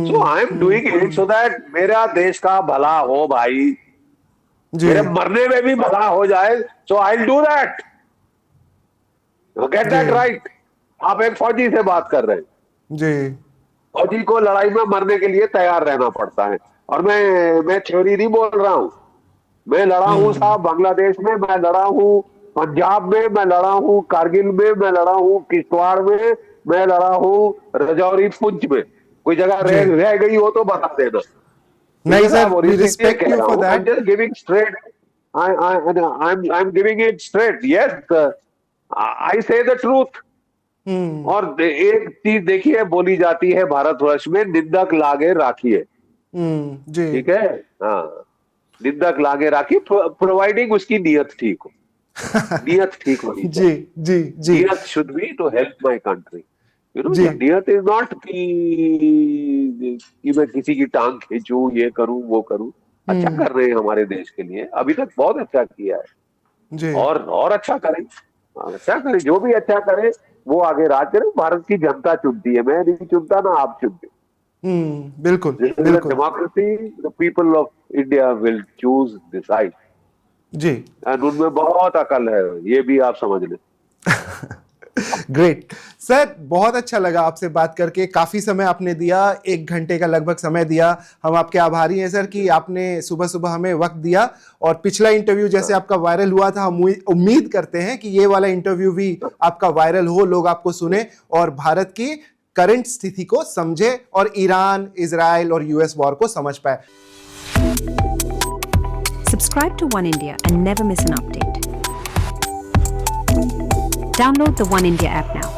So I am doing it so that मेरा देश का भला हो भाई, जी मेरे मरने में भी भला हो जाए। So I will do that, get that जी राइट। आप एक फौजी से बात कर रहे हैं, जी फौजी को लड़ाई में मरने के लिए तैयार रहना पड़ता है। और मैं थ्योरी नहीं बोल रहा हूं, मैं लड़ा हूं साहब, बांग्लादेश में मैं लड़ा हूं, पंजाब में मैं लड़ा हूं, कारगिल में मैं लड़ा हूं, किश्तवाड़ में मैं लड़ा हूं, रजौरी, पुंछ में। कोई जगह जी रह गई हो तो बता देना। नहीं ठीक है सर, साहब, और वी इसीलिए रिस्पेक्ट कह यू रहा फॉर हूं, I am that. Just giving straight, I am giving it straight, yes I से द ट्रूथ। और एक चीज देखिए बोली जाती है भारतवर्ष में, निंदक लागे राखिए। जी ठीक है, हाँ, निंदक लागे राखी, प्रोवाइडिंग उसकी नियत ठीक हो, नियत ठीक होनी जी चाहिए। जी जी नियत should be to help my country, you know. जी नियत इज नॉट कि मैं किसी की टांग खींचूं, ये करूं वो करूं। अच्छा कर रहे हैं हमारे देश के लिए, अभी तक बहुत अच्छा किया है, जी और अच्छा करें, अच्छा करें, जो भी अच्छा करे वो आगे राज करे। भारत की जनता चुनती है, मैं नहीं चुनता ना आप चुनते। बिल्कुल This is a बिल्कुल democracy, the people of India will choose this side, ji and उनमें बहुत अकल है, ये भी आप समझ लें। ग्रेट सर, बहुत अच्छा लगा आपसे बात करके। काफी समय आपने दिया, 1 घंटे का लगभग समय दिया। हम आपके आभारी हैं सर कि आपने सुबह सुबह हमें वक्त दिया। और पिछला इंटरव्यू जैसे आपका वायरल हुआ था, हम उम्मीद करते हैं कि ये वाला इंटरव्यू भी आपका वायरल हो, लोग आपको सुने और भारत की करंट स्थिति को समझे और ईरान, इजराइल और यूएस वॉर को समझ पाए। Subscribe to One India and never miss an update. Download the One India app now.